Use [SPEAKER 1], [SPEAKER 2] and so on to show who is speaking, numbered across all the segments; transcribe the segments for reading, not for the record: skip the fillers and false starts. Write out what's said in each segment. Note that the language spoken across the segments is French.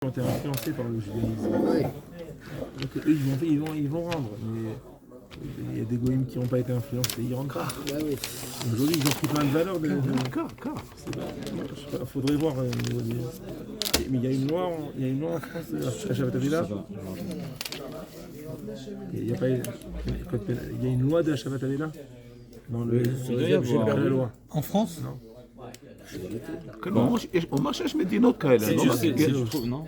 [SPEAKER 1] ont été influencés par le judaïsme.
[SPEAKER 2] Oui.
[SPEAKER 1] Donc eux, ils vont rendre. Mais il y a des goïms qui n'ont pas été influencés, ils rendent pas.
[SPEAKER 2] Bah oui.
[SPEAKER 1] Aujourd'hui, ils ont pris plein de valeurs. Il faudrait voir au niveau des... Mais il y a une loi en France, à Shabbat Aveda. Il y a une loi de Shabbat Aveda dans le la loi.
[SPEAKER 3] En France?
[SPEAKER 1] Non.
[SPEAKER 4] ממש יש מדינות כאלה,
[SPEAKER 5] C'est
[SPEAKER 4] לא?
[SPEAKER 5] juste, je trouve, non?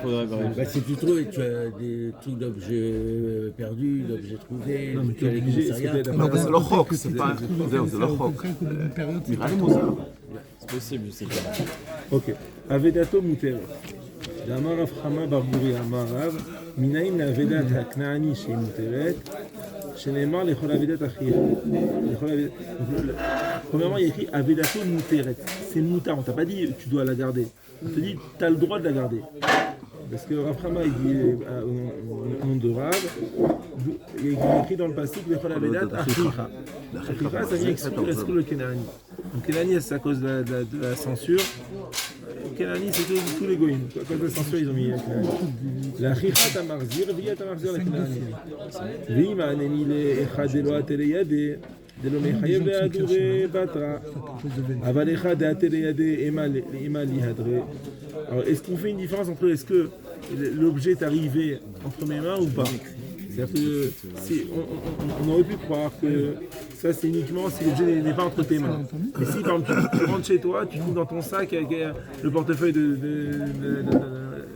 [SPEAKER 5] Faudrait vérifier.
[SPEAKER 2] Bah, si tu trouves, tu as des trucs d'objets perdus, d'objets trouvés,
[SPEAKER 1] Non, mais tu es
[SPEAKER 2] les
[SPEAKER 1] obligé,
[SPEAKER 2] commissariats.
[SPEAKER 4] זה לא חוק, זה לא חוק. נראה לי מוזר.
[SPEAKER 5] C'est possible, je sais pas.
[SPEAKER 1] Ok. Avedato muteret. D'Amar Rav Chama bar Guri Amar Rav, Minaim l'Avedat HaKnaani chez muteret, שנאמר לכל אבדת אחיך. Premièrement, il y a écrit Avedato muteret. C'est moutar, on t'a pas dit tu dois la garder. On te dit tu as le droit de la garder. Parce que Rav Chama, il dit au nom de Rav, il est écrit dans le passage lechol avedat achicha. Achicha, ça vient exclure le Kenani. Donc Kenani, c'est à cause de la censure. Kenani, c'est tous les goïms. À cause de la censure, ils ont mis Kenani. La chicha tamarzir, via tamarzir la Kenani. Vima anemi le echad elo ateleyade. דלא מחייב להדורי בתרא, אבל אחד דעתלידי אימה להדרי. Alors, est-ce qu'on fait une différence entre est-ce que l'objet est arrivé entre mes mains ou pas? C'est-à-dire que on aurait pu croire que ça c'est uniquement si l'objet n'est pas entre tes mains. Et si par exemple tu rentres chez toi, tu trouves dans ton sac le portefeuille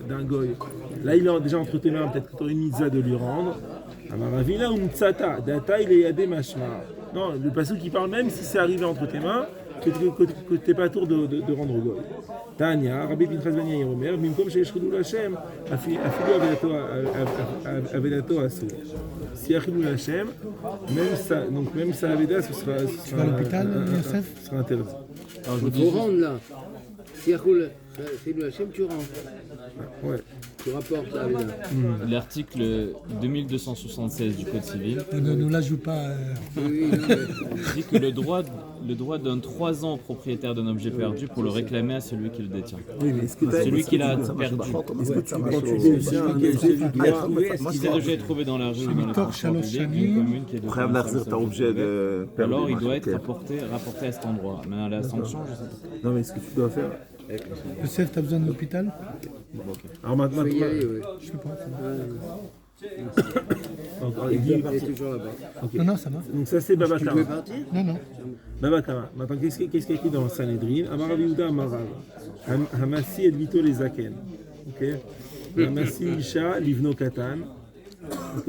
[SPEAKER 1] d'un goy. Là il est déjà entre tes mains, peut-être que tu aurais une mitzvah de lui rendre. Amaravila ou mtsata, data il est yadé mashma. Non, le passage qui parle même si c'est arrivé entre tes mains, que tu n'es pas tour de rendre au goy. Tanya, Rabbi Pinchas Ben Yair Omer, Mimkom sheyesh chilul Hashem, afilu avedato asur. Si chilul Hashem, même sa aveda, ce sera
[SPEAKER 3] à l'hôpital, Youssef?
[SPEAKER 1] ce sera interdit.
[SPEAKER 5] Alors, je vous
[SPEAKER 2] Il
[SPEAKER 5] dis
[SPEAKER 2] faut rendre là. Si Yachoul, c'est le Hachem, tu rends.
[SPEAKER 1] Ouais.
[SPEAKER 2] Tu rapportes à Aveda.
[SPEAKER 5] l'article 2276 du Code civil
[SPEAKER 3] Ne la joue pas.
[SPEAKER 2] Oui, non, mais
[SPEAKER 5] dit que le droit donne 3 ans au propriétaire d'un objet perdu pour le réclamer à celui qui le détient.
[SPEAKER 1] Oui, mais est-ce que
[SPEAKER 5] Celui qui l'a perdu.
[SPEAKER 1] Est-ce que quand tu détiens un objet du droit,
[SPEAKER 5] Si cet objet est trouvé dans la rue ou dans les transports publics d'une commune qui est de
[SPEAKER 4] חייב להחזיר את האובג'ה
[SPEAKER 5] alors il doit être rapporté à cet endroit. Maintenant la sanction, je sais pas.
[SPEAKER 1] non mais ce que tu dois faire.
[SPEAKER 3] Youssef, t'as besoin de l'hôpital?
[SPEAKER 1] Alors maintenant,
[SPEAKER 2] il faut y aller, oui.
[SPEAKER 3] Je sais pas.
[SPEAKER 2] Il est toujours là-bas.
[SPEAKER 3] Non, ça va.
[SPEAKER 1] donc ça c'est
[SPEAKER 2] Tu
[SPEAKER 1] Babatama.
[SPEAKER 2] peux partir?
[SPEAKER 3] Non.
[SPEAKER 1] Babatama. Maintenant qu'est-ce qui est écrit dans le Sanhedrin? Amar Rav Yehuda Amar Rav. Hamasi et Vito les Zaken. Ok. Hamasi Isha livno katan. Ok.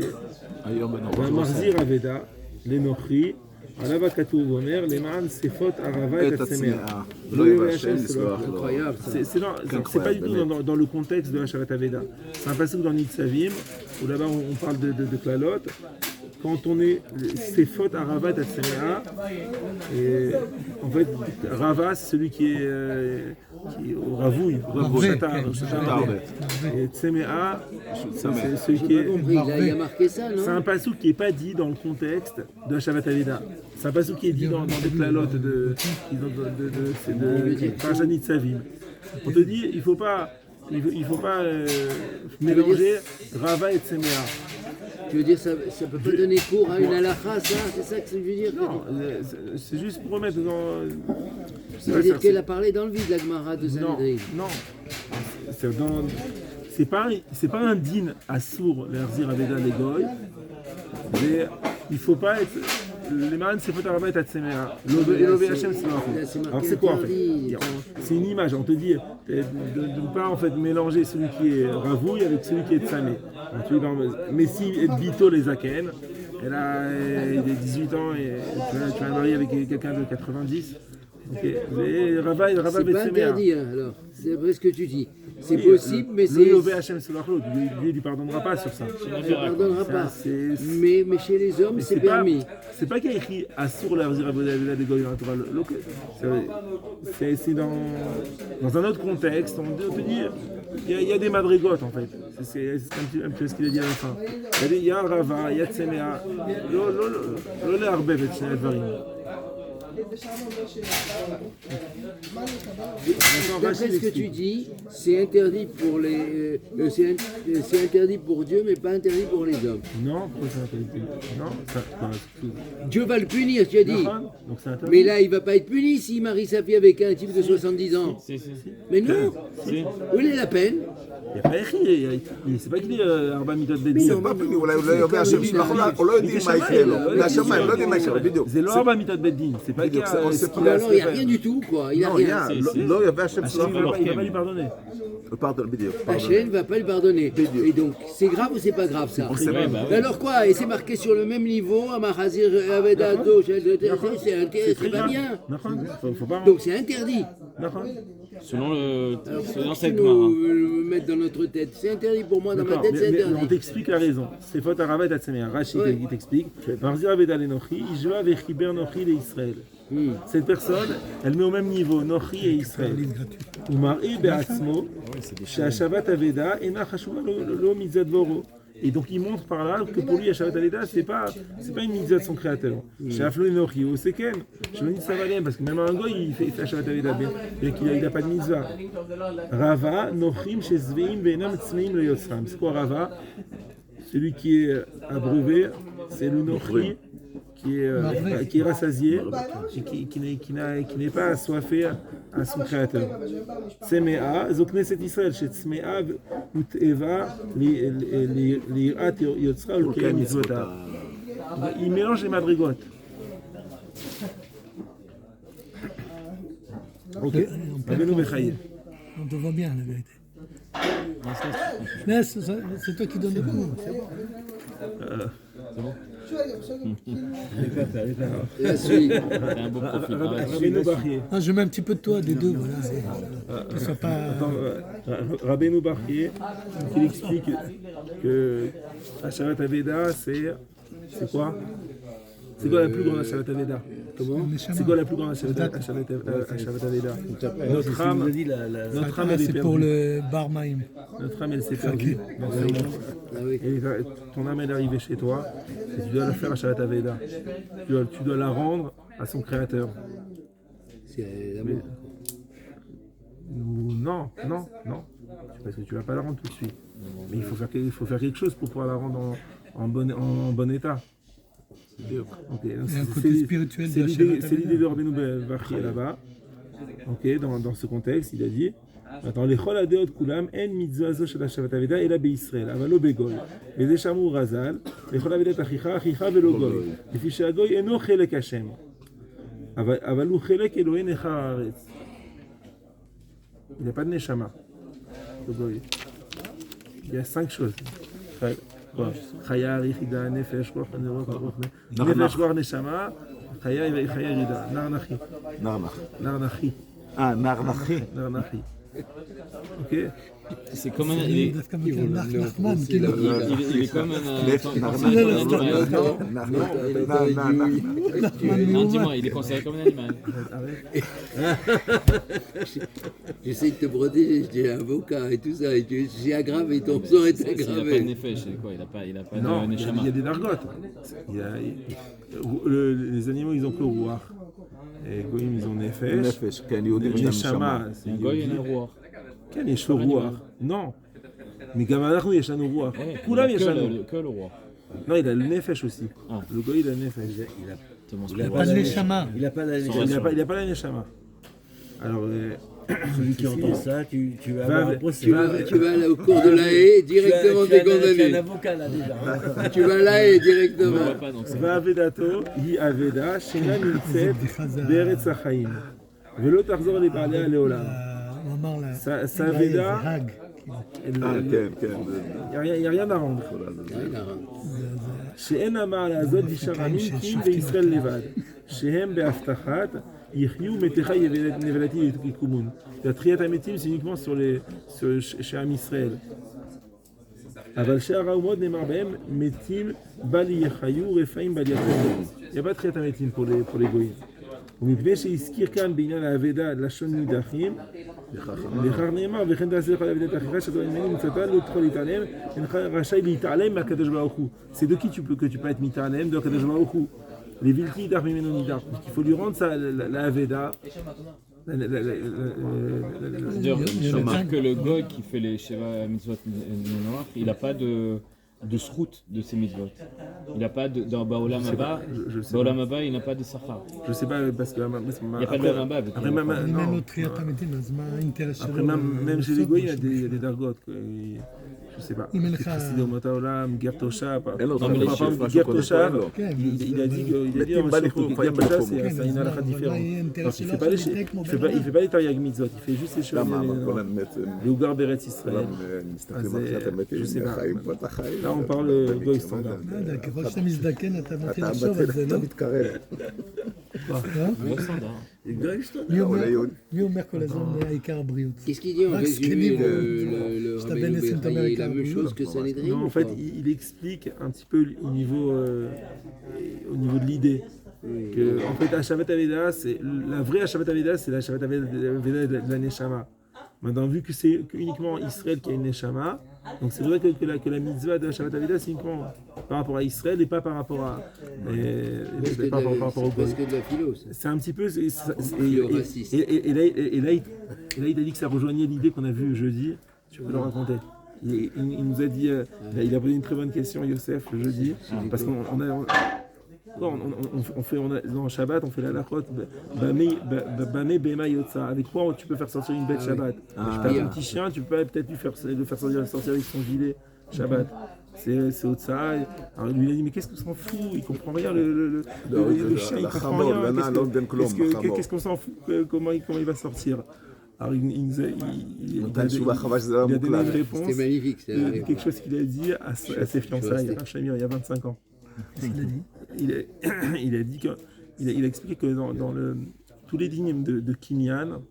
[SPEAKER 4] היום בנורא.
[SPEAKER 1] והמחזיר אבדה לנוכרי, עליו הכתוב אומר, למען שפות ערבה את
[SPEAKER 4] את
[SPEAKER 1] הצמאה.
[SPEAKER 4] הצמאה.
[SPEAKER 1] לא
[SPEAKER 4] לא
[SPEAKER 1] יראה
[SPEAKER 4] יראה
[SPEAKER 1] השם
[SPEAKER 4] השם
[SPEAKER 1] סלוח.
[SPEAKER 4] סלוח לו.
[SPEAKER 2] Incroyable ça.
[SPEAKER 1] C'est pas du tout dans le contexte de la Shabbat Aveda. C'est un passage dans Nitzavim, où là-bas on parle de Klalot. Quand on est Sefot Aravat Atsemea, et en fait, Rava c'est celui qui est au Ravouille, Chatar. Et Tsemea, c'est celui qui est.
[SPEAKER 2] Compris, là, il y a marqué ça,
[SPEAKER 1] C'est un
[SPEAKER 2] non?
[SPEAKER 1] passage qui n'est pas dit dans le contexte de la Shabbat Aveda. C'est un passage qui est dit dans des Klalot de Parashat Nitzavim. On te dit, il faut pas mélanger Rava et Tsemea.
[SPEAKER 2] Tu veux dire, ça peut pas donner cours à une halakha, ça? C'est ça que tu veux dire?
[SPEAKER 1] Non, c'est juste pour remettre dans.
[SPEAKER 2] Ça veut dire qu'elle a parlé dans le vide, la Gemara de Sanhedrin.
[SPEAKER 1] Non. C'est pas un din à sourd, l'Erzir Aveda les Goy. Mais il faut pas être. Les man, c'est faut arabat et Tsemea. L'Ove Hashem, c'est marqué. Alors c'est quoi en fait? C'est une image, on te dit de ne pas en fait mélanger celui qui est ravouille avec celui qui est tsamé. Mais si Bito les Aken, elle a 18 ans et tu vas marier avec quelqu'un de 90. Ok. Mais Rava
[SPEAKER 2] C'est pas
[SPEAKER 1] Tsemea.
[SPEAKER 2] interdit, hein, alors. C'est après ce que tu dis. C'est possible, mais c'est.
[SPEAKER 1] L'Ove Hashem, c'est l'Achlo. Lui, il pardonnera pas sur ça.
[SPEAKER 2] Il ne pardonnera pas.
[SPEAKER 1] C'est-
[SPEAKER 2] Mais chez les hommes, c'est permis.
[SPEAKER 1] C'est pas qu'il y a écrit Assur l'Erzir Aveda des Goy dans la Torah. C'est dans un autre contexte. On te dit, il y a des madrigotes en fait. C'est un peu ce qu'il a dit à la fin. Il y a un Rava, il y a Tsemea. L'Ole Arbev et Tsenei Advarim.
[SPEAKER 2] D'après ce que tu dis, c'est interdit pour c'est interdit pour Dieu, mais pas interdit pour les hommes.
[SPEAKER 1] Non, pourquoi c'est interdit? Non,
[SPEAKER 2] Dieu va le punir, tu as dit.
[SPEAKER 1] donc c'est interdit.
[SPEAKER 2] Mais là, il va pas être puni s'il marie sa fille avec un type de 70 ans.
[SPEAKER 5] Si.
[SPEAKER 2] Mais non.
[SPEAKER 5] Si.
[SPEAKER 2] Où est la peine?
[SPEAKER 1] Il n'y a pas écrit, c'est pas qu'il dit Arba Mitot Bedin.
[SPEAKER 4] זה לא פיני, אולי הוא לא יודע הוא לא יודעים מה יקרה לו. מהשמיים, לא יודעים מה יקרה, בדיוק.
[SPEAKER 1] זה לא Arba Mitot Bedin, c'est pas qu'il y a
[SPEAKER 4] on sait
[SPEAKER 1] ce qu'il
[SPEAKER 4] pas.
[SPEAKER 1] a
[SPEAKER 2] Alors, il n'y a rien du tout, quoi. Il n'y a
[SPEAKER 4] לא,
[SPEAKER 2] rien.
[SPEAKER 4] לא יבא השם
[SPEAKER 1] il
[SPEAKER 4] שלו.
[SPEAKER 1] va pas lui pardonner.
[SPEAKER 4] פרדון, בדיוק.
[SPEAKER 2] Hachem ne va pas le pardonner. Et donc, c'est grave ou c'est pas grave ça?
[SPEAKER 5] Ouais, bah oui.
[SPEAKER 2] Alors quoi? Et c'est marqué sur le même niveau, Amachazir Avedato, c'est pas bien.
[SPEAKER 1] Faut pas.
[SPEAKER 2] Donc c'est interdit.
[SPEAKER 5] Selon cette
[SPEAKER 2] Nous
[SPEAKER 5] Gemara.
[SPEAKER 2] le mettre dans notre tête. C'est interdit pour moi, dans ma tête, c'est
[SPEAKER 1] Mais on
[SPEAKER 2] interdit.
[SPEAKER 1] t'explique la raison. C'est faute à Rabat Atsemer. Rashi qui t'explique. Marzir Aveda le Nochi, Ijva Vechiber Nochi le Israël. Cette personne, elle met au même niveau Nochi et Israël. Umari Be'atzmo, She'ashavat Aveda, Ena Chashuva lo mitzat voro. Et donc il montre par là que pour lui, Ashavat Aveda, c'est pas une mitzvah de son créateur. She'aflo Nochi, au Seken, Shlonit Savalem, parce que même un goy, il fait Ashavat Aveda, bien qu'il n'a pas de mitzvah. Rava, Nochim, Shezveim, Ve'enam Tzmeim le Yotzram. C'est quoi Rava? Celui qui est abreuvé, c'est le Nochi, qui est rassasié, et qui n'est pas assoiffé à son créateur. Tzmea, Zokneset Israël, chez Tzmea, Uteva, l'Irat Yotzra, le Kiyam Mitzvota. Il mélange les madrigotes. Ok, Rabbeinu Bechaye.
[SPEAKER 3] On te voit bien, la vérité. Mais c'est toi qui donnes le cours.
[SPEAKER 2] La suite.
[SPEAKER 5] C'est un beau profil.
[SPEAKER 1] Rabbeinu Bechaye.
[SPEAKER 3] Ah, je mets un petit peu de toi, des deux, voilà. Que ce soit pas...
[SPEAKER 1] Rabbeinu Bechaye, il explique que Ashavat Aveda, c'est quoi? C'est quoi la plus grande Ashavat Aveda?
[SPEAKER 2] Comment?
[SPEAKER 1] C'est quoi la plus grande Ashavat Aveda? Notre âme, elle est
[SPEAKER 3] C'est
[SPEAKER 1] perdue.
[SPEAKER 3] pour le Barmaïm.
[SPEAKER 1] Notre âme, elle s'est perdue dans ce monde.
[SPEAKER 2] Ah oui.
[SPEAKER 1] Et ton âme, elle est arrivée chez toi. Et tu dois la faire à Shabbat Aveda. Tu dois la rendre à son créateur.
[SPEAKER 2] C'est l'amour.
[SPEAKER 1] Non. Parce que tu ne vas pas la rendre tout de suite. Mais il faut faire quelque chose pour pouvoir la rendre en bon état. Okay.
[SPEAKER 3] Il y a un côté spirituel de la
[SPEAKER 1] C'est
[SPEAKER 3] Shabbat
[SPEAKER 1] l'idée de Rabbeinu Bechaye là-bas. Ok, dans ce contexte, il a dit attends, les chol adeot kulam en mitzvah zo shel Shabbat Aveda ela beIsraël, אבל לא בגוי. וזה שאמרו רז"ל, לכל אבדת אחיך ולא גוי. לפי שהגוי אינו חלק השם. אבל הוא חלק אלוהי נכר הארץ. Il n'y a pas de neshama. Le goy. Il y a 5 choses. Chaya, Yichida, Nefesh, Ruach, Nefesh, Ruach, Neshama, Chaya, Yirida, Narnachi. Narnachi. Narnachi. Ok.
[SPEAKER 5] C'est comme un.
[SPEAKER 3] Il est comme Nachman qui l'a dit.
[SPEAKER 5] Il est comme un. Non, dis-moi, il est considéré comme un animal.
[SPEAKER 2] J'essaie de te protéger, j'étais avocat et tout ça, et j'ai aggravé, ton sort est
[SPEAKER 5] Il n'a pas de
[SPEAKER 2] aggravé.
[SPEAKER 5] nefesh, c'est quoi? Il n'a pas
[SPEAKER 1] Non,
[SPEAKER 5] de
[SPEAKER 1] il
[SPEAKER 5] neshama.
[SPEAKER 1] y a des nargotes. Les animaux, ils ont que Ruach. Et Goïm, ils ont Nefesh.
[SPEAKER 4] נפש, כן, יהודים יש להם נשמה.
[SPEAKER 1] Neshama, c'est
[SPEAKER 5] Un goy et un
[SPEAKER 1] Yehudi.
[SPEAKER 5] roi.
[SPEAKER 1] כן, יש לו רוח. non. Mais גם אנחנו יש לנו רוח. כולם יש לנו.
[SPEAKER 5] Que le roi.
[SPEAKER 1] Non, il a le Nefesh aussi.
[SPEAKER 5] Ah.
[SPEAKER 1] Le Goï, il a le Nefesh.
[SPEAKER 5] Te montre
[SPEAKER 3] Il
[SPEAKER 5] le
[SPEAKER 3] n'a
[SPEAKER 5] roi.
[SPEAKER 3] pas de Neshama.
[SPEAKER 6] Il n'a pas la
[SPEAKER 1] Il a pas la Neshama. Alors,
[SPEAKER 6] Celui qui entend ça, tu vas
[SPEAKER 1] Va-
[SPEAKER 6] avoir un procès.
[SPEAKER 2] Tu vas aller au cours de la haie, directement
[SPEAKER 6] tu as un
[SPEAKER 2] décondamné.
[SPEAKER 6] avocat là déjà.
[SPEAKER 2] Tu vas à la haie
[SPEAKER 5] On ne
[SPEAKER 2] directement.
[SPEAKER 5] voit pas, donc c'est.
[SPEAKER 1] ואבדתו היא אבדה שאינה נמצאת בארץ החיים ולא תחזור לבעליה לעולם.
[SPEAKER 3] On marre là.
[SPEAKER 1] Ça אבדה,
[SPEAKER 3] Hag.
[SPEAKER 1] il
[SPEAKER 4] כן, כן.
[SPEAKER 1] n'y a rien à rendre. שאין המעלה הזאת ישרמים כי אם בישראל לבד, שהם בהבטחת יחיו מתיך נבלתי יקומון. והתחיית המתים c'est uniquement chez עם ישראל. אבל שאר האומות נאמר בהם מתים בל יחיו רפאים בל יקומו. Il n'y a pas de תחיית המתים pour les גויים. ומפני שהזכיר כאן בעניין האבדה לשון נידחים, לכך נאמר וכן תעשה לך לאבדת אחיך שתו ממני מצאתה לא תוכל להתעלם, אינך רשאי להתעלם מהקדוש ברוך הוא. C'est de qui que tu peux être מתעלם? De הקדוש ברוך הוא. les vilti nidar mimeno nidar. Donc il faut lui rendre ça, la Aveda.
[SPEAKER 5] C'est-à-dire que le Goy qui fait les Sheva Mitzvot Menor, il n'a pas de srout de ces mitzvot. Il n'a pas dans Baolam Haba. Baolam Haba, il n'a pas de Sachar.
[SPEAKER 1] Je sais pas parce que
[SPEAKER 5] Il n'y a pas de Baolam Haba.
[SPEAKER 1] après même chez les Goy, il y a des dargot. Je sais pas. Chassidei Omot Haolam, Ger Toshav. Ger Toshav, il a dit en Shoko, Ger Toshav, c'est une halakha différente. Il fait pas les Taryag Mitzvot, il fait juste les choses. Le Ougar Beretz Israël. Je sais pas. Là, on parle Goy standard.
[SPEAKER 3] ככל שאתה מזדקן אתה מתחיל לחשוב על זה, לא? מי אומר כל הזמן העיקר הבריאות?
[SPEAKER 2] Qu'est-ce qu'il dit en résumé le Rabbeinu Bechaye, la même chose que Sanhedrin?
[SPEAKER 1] Non, en fait, il explique un petit peu au niveau de l'idée. Que, en fait, Hashavat Aveda, la vraie Hashavat Aveda, c'est la Hashavat Aveda de la Neshama. Maintenant, vu que c'est uniquement Israël qui a une Neshama, donc c'est vrai que la mitzvah de Hashavat Aveda, c'est uniquement par rapport à Israël et pas par rapport à au Goy. C'est un petit peu. Et là, il a dit que ça rejoignait l'idée qu'on a vue jeudi. Tu peux le raconter. Il nous a dit, il a posé une très bonne question, Yosef, le jeudi, parce qu'on a. Dans Shabbat, on fait la lachot, Bamé Bema Yotza. Avec quoi tu peux faire sortir une bête Shabbat? Tu peux faire un petit chien, tu peux peut-être le faire sortir avec son gilet Shabbat. C'est Otsa. Alors lui il a dit mais qu'est-ce qu'on s'en fout? Il comprend rien, le chien il comprend rien. Qu'est-ce qu'on s'en fout? Comment il va sortir? Alors il a donné une réponse.
[SPEAKER 2] C'était magnifique.
[SPEAKER 1] Quelque chose qu'il a dit à ses fiançailles, à Shamir, il y a 25 ans. Il a expliqué que dans tous les dignes de Kinyan,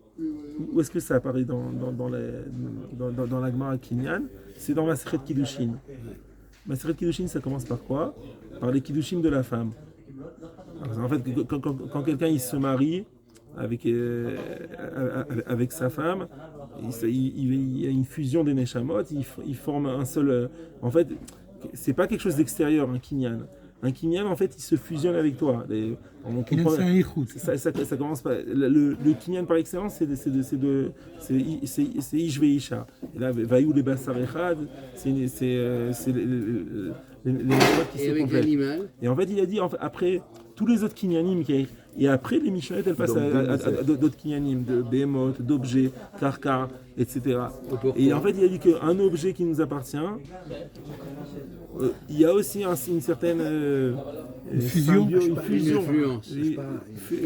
[SPEAKER 1] où est-ce que ça apparaît dans la Gemara Kinyan? C'est dans Masechet Kiddushin. Masechet Kiddushin, ça commence par quoi? Par les Kiddushin de la femme. Alors, en fait, quand quelqu'un il se marie avec sa femme, il y a une fusion des Neshamot, il forme un seul. En fait, c'est pas quelque chose d'extérieur, un Kinyan. Un Kinyan, en fait, il se fusionne avec toi. Ça commence pas. Le Kinyan par excellence, c'est Ish Veisha. Et là, Vayou les Bassar Echad, c'est les méthodes qui se complètent. Et en fait, il a dit, après tous les autres Kinyanim, et après les Mishnayot, elles passent à d'autres Kinyanim, de Behemoth, d'objets, Karkar, etc. Et en fait, il a dit qu'un objet qui nous appartient, il y a aussi une certaine
[SPEAKER 3] fusion,
[SPEAKER 2] une influence,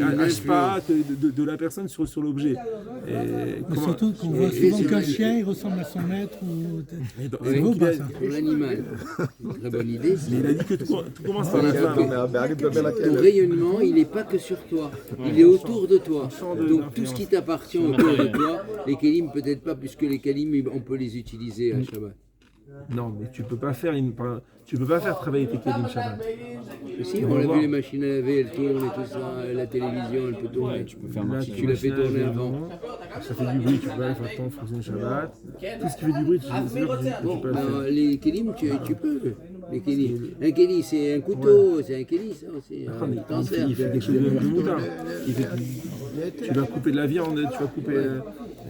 [SPEAKER 1] un ashpa de la personne sur l'objet.
[SPEAKER 3] Mais surtout qu'on voit souvent qu'un chien il ressemble à son maître c'est beau pas ça?
[SPEAKER 2] Pour l'animal, très bonne idée.
[SPEAKER 1] Mais il a dit que tout commence par la femme.
[SPEAKER 2] Ton rayonnement, il n'est pas que sur toi, il est autour de toi. Donc tout ce qui t'appartient autour de toi, les kelim peut-être pas, puisque les kelim on peut les utiliser à Shabbat.
[SPEAKER 1] Non, mais tu peux pas faire travailler tes kelim Shabbat.
[SPEAKER 2] Si, on a vu les machines à laver, elles tournent et tout ça, la télévision, elle peut tourner.
[SPEAKER 5] Ouais, tu peux faire
[SPEAKER 2] si tu la fais tourner avant.
[SPEAKER 1] Ça fait du bruit, tu peux pas faire ton fonctionner Shabbat. Tout ce qui fait du bruit, tu peux pas faire.
[SPEAKER 2] Les kelim, tu peux. Les kelim. Un kelim, c'est un couteau, c'est un kelim, ça aussi.
[SPEAKER 1] Il fait quelque chose de moutard. Tu vas couper de la viande, tu vas couper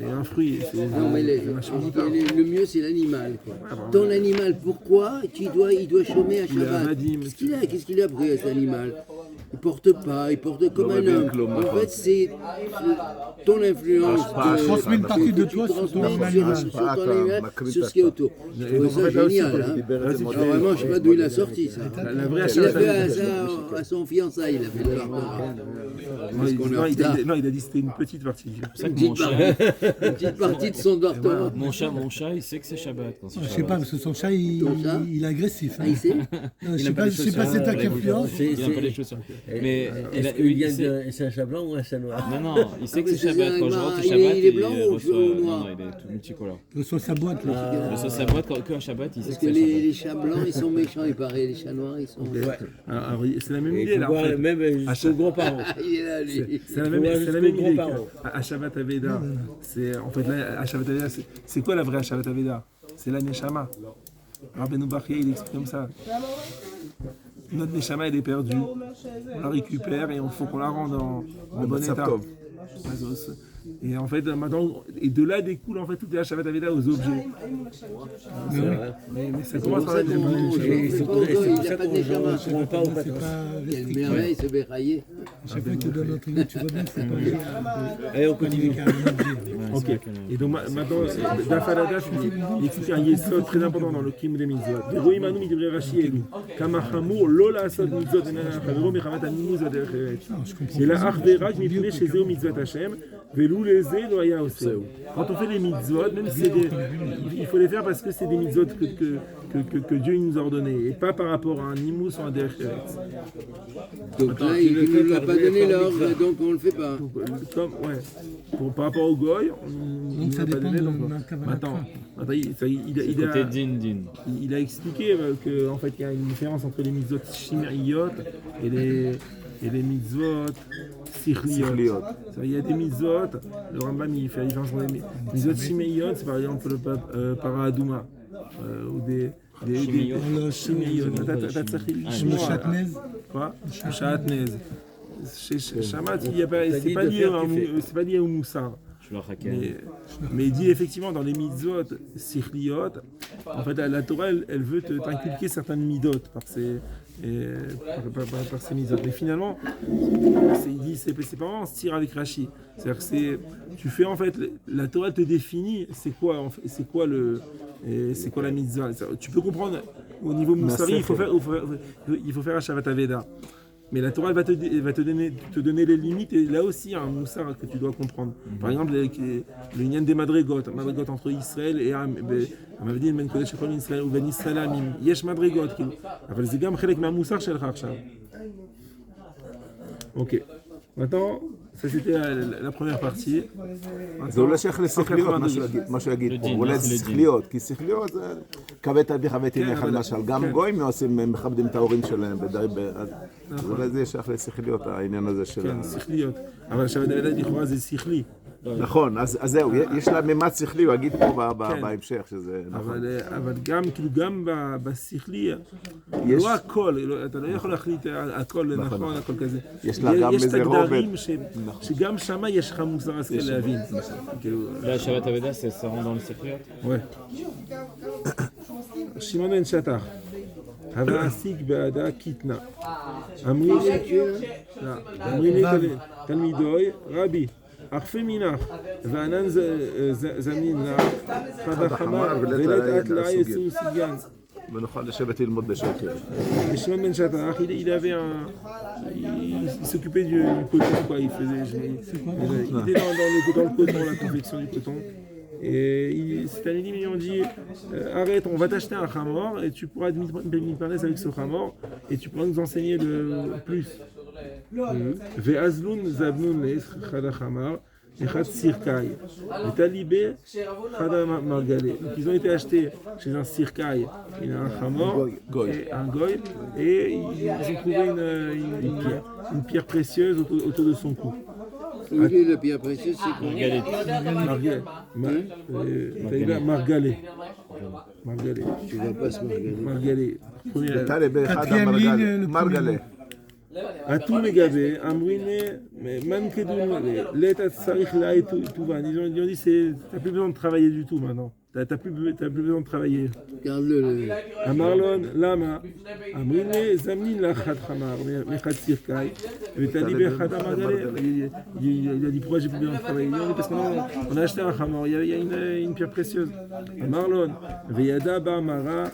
[SPEAKER 1] un fruit.
[SPEAKER 2] Non, mais le mieux, c'est l'animal. Ton animal, pourquoi il doit chômer à Shabbat? Qu'est-ce qu'il a pris à cet animal? Il porte comme un homme. En fait, c'est ton influence.
[SPEAKER 3] Tu transmets une partie de toi sur ton animal.
[SPEAKER 2] Sur ce qui est autour. Je trouve ça génial. Vraiment, je ne sais pas d'où il a sorti ça. Il a fait à son fiançailles, il a fait de l'argent.
[SPEAKER 1] Non, il a dit que c'était une petite partie.
[SPEAKER 2] Une petite partie de son doctorat.
[SPEAKER 5] Mon chat, il sait que c'est Shabbat.
[SPEAKER 3] Je ne sais pas, parce que son chat, il est agressif.
[SPEAKER 2] Il sait?
[SPEAKER 3] Je ne sais pas c'est ta influence.
[SPEAKER 5] Il n'a pas les chaussures. Mais
[SPEAKER 6] c'est un chat blanc ou un chat noir?
[SPEAKER 5] Non, il sait que c'est Shabbat. Quand je rentre Shabbat,
[SPEAKER 2] il est blanc ou noir?
[SPEAKER 5] Non, il est tout multicolore.
[SPEAKER 3] Il reçoit sa boîte.
[SPEAKER 5] Il reçoit sa boîte qu'un Shabbat, il sait
[SPEAKER 2] Parce
[SPEAKER 5] que
[SPEAKER 2] que
[SPEAKER 5] c'est
[SPEAKER 2] les chats blancs, ils sont méchants, il paraît. Les chats noirs, ils sont...
[SPEAKER 1] Alors, c'est la même idée là. En fait.
[SPEAKER 6] Même jusqu'au gros-parent.
[SPEAKER 2] Il est là, lui.
[SPEAKER 1] C'est la même idée qu'à Shabbat Aveda. En fait, là, à Shabbat Aveda, c'est quoi la vraie Shabbat Aveda? C'est la Neshama. Rabbeinu Bachya, il explique comme ça. notre Neshama elle est perdue, on la récupère et il faut qu'on la rende en bon état. Et en fait, maintenant, et de là découle en fait toute la Shabbat Aveda aux objets. Mais ça commence par la
[SPEAKER 6] C'est pour ça qu'on ne comprend pas au patron.
[SPEAKER 2] Quelle merveille, ce béraillé.
[SPEAKER 3] Chaque fois que tu donnes un truc, tu vois bien que c'est pas
[SPEAKER 6] Allez, on continue.
[SPEAKER 1] Ok. Et donc maintenant, Dafalada, il explique un yesod très important dans le Kim des Mitzvot. Veroim anu midivre Rashi elu. Kama chamur lo la'asod mitzvot enana chavero mechamat animuz v'derech eretz. Et la achverak mipnei shezeu mitzvot Hashem velou lezeh lo haya oseu. Quand on fait les mitzvot, même si c'est il faut les faire parce que c'est des mitzvot que Dieu nous a ordonnés et pas par rapport à un imous ou un derech eretz.
[SPEAKER 2] Donc là, il ne nous a pas donné l'ordre, donc on ne le fait pas.
[SPEAKER 1] Par rapport au goy, on
[SPEAKER 3] ça dépend de
[SPEAKER 1] Attends, il a expliqué qu'en fait il y a une différence entre les mitzvot shimeriyot et les mitzvot sichliot. Il y a des mitzvot, le Rambam il fait la différence entre les mitzvot shimeriyot, c'est par exemple le paradouma ou des shimeriyot.
[SPEAKER 3] Le chatnez.
[SPEAKER 1] Quoi? Le chatnez. Chez Shamat, c'est pas lié au moussard. Mais il dit effectivement dans les mitzvot sichliot, en fait la Torah elle veut t'inculquer certaines midot par ces mitzvot. Mais finalement, il dit c'est pas vraiment se tirer avec Rashi. C'est-à-dire que tu fais en fait la Torah te définit c'est quoi la mitzvah. Tu peux comprendre au niveau moussari, il faut faire un Shabbat Aveda. Mais la Torah elle va te donner les limites et là aussi il y a un moussar que tu dois comprendre. Par exemple, le Nyan des Madrigot entre Israël et Am. On m'avait dit Ben Kodesh Shekol Israël ou Ben Israël Amim. Yesh Madrigot. אבל זה גם חלק מהמוסר שלך עכשיו. Ok. Maintenant, ça c'était la première partie.
[SPEAKER 4] זה אולי שייך לשכליות, מה שהוא יגיד פה, אולי זה שכליות, כי שכליות זה כבד אבי חבט עיניך למשל, גם גויים מכבדים את ההורים שלהם, אולי זה שייך לשכליות העניין הזה של...
[SPEAKER 1] כן, שכליות, אבל עכשיו לכאורה זה שכלי.
[SPEAKER 4] נכון, אז זהו, יש לה ממד שכלי, הוא יגיד פה בהמשך שזה נכון.
[SPEAKER 1] אבל גם בשכלי, לא הכל, אתה לא יכול להחליט הכל נכון, הכל כזה.
[SPEAKER 4] יש לה גם איזה רובד.
[SPEAKER 1] שגם שמה יש לך מוסר השכל להבין.
[SPEAKER 5] Là, Shabbat Aveda, ça rentre dans le secret.
[SPEAKER 1] Ouais. שמעון בן שטח. המעסיק בעדה קיטנה. אמריני תלמידוי, רבי. אך מינך, וענן זמין לך, חד החמר, ולת אטלה יסור סגיין.
[SPEAKER 4] ונוכל לשבת ללמוד בשקר.
[SPEAKER 1] Shimon ben Shatach, il s'occupait du coton, quoi. Il était dans le coton, la confection du coton. Et cette année, ils ont dit arrête, on va t'acheter un khamor et tu pourras parler avec ce khamor et tu pourras nous enseigner le plus. Ve'azlun zabnun le'es chada khamar echad sirkai ve'talibé chada margalé. Donc ils ont été achetés chez un sirkai, il a un khamor, un goy, et ils ont trouvé une pierre précieuse autour de son cou.
[SPEAKER 2] Oui, la pierre précieuse, c'est quoi?
[SPEAKER 1] Margalé.
[SPEAKER 2] Tu vas pas se
[SPEAKER 1] margaler.
[SPEAKER 3] Quatrième ligne, le
[SPEAKER 4] margalé.
[SPEAKER 1] Atou Megave, Amrine, Mankedun, l'État Sarich là et tout va. Ils ont dit t'as plus besoin de travailler du tout maintenant. T'as plus besoin de travailler.
[SPEAKER 2] Regarde-le.
[SPEAKER 1] Amarlon, Lama, Amrine, Zamnin la Khat Hamar, Mechat Sirkai, et t'as dit Bechat Amargalé. Il a dit pourquoi j'ai plus besoin de travailler. Il a dit parce qu'on a acheté un Hamar, il y a une pierre précieuse. Amarlon, Veyada Bamara.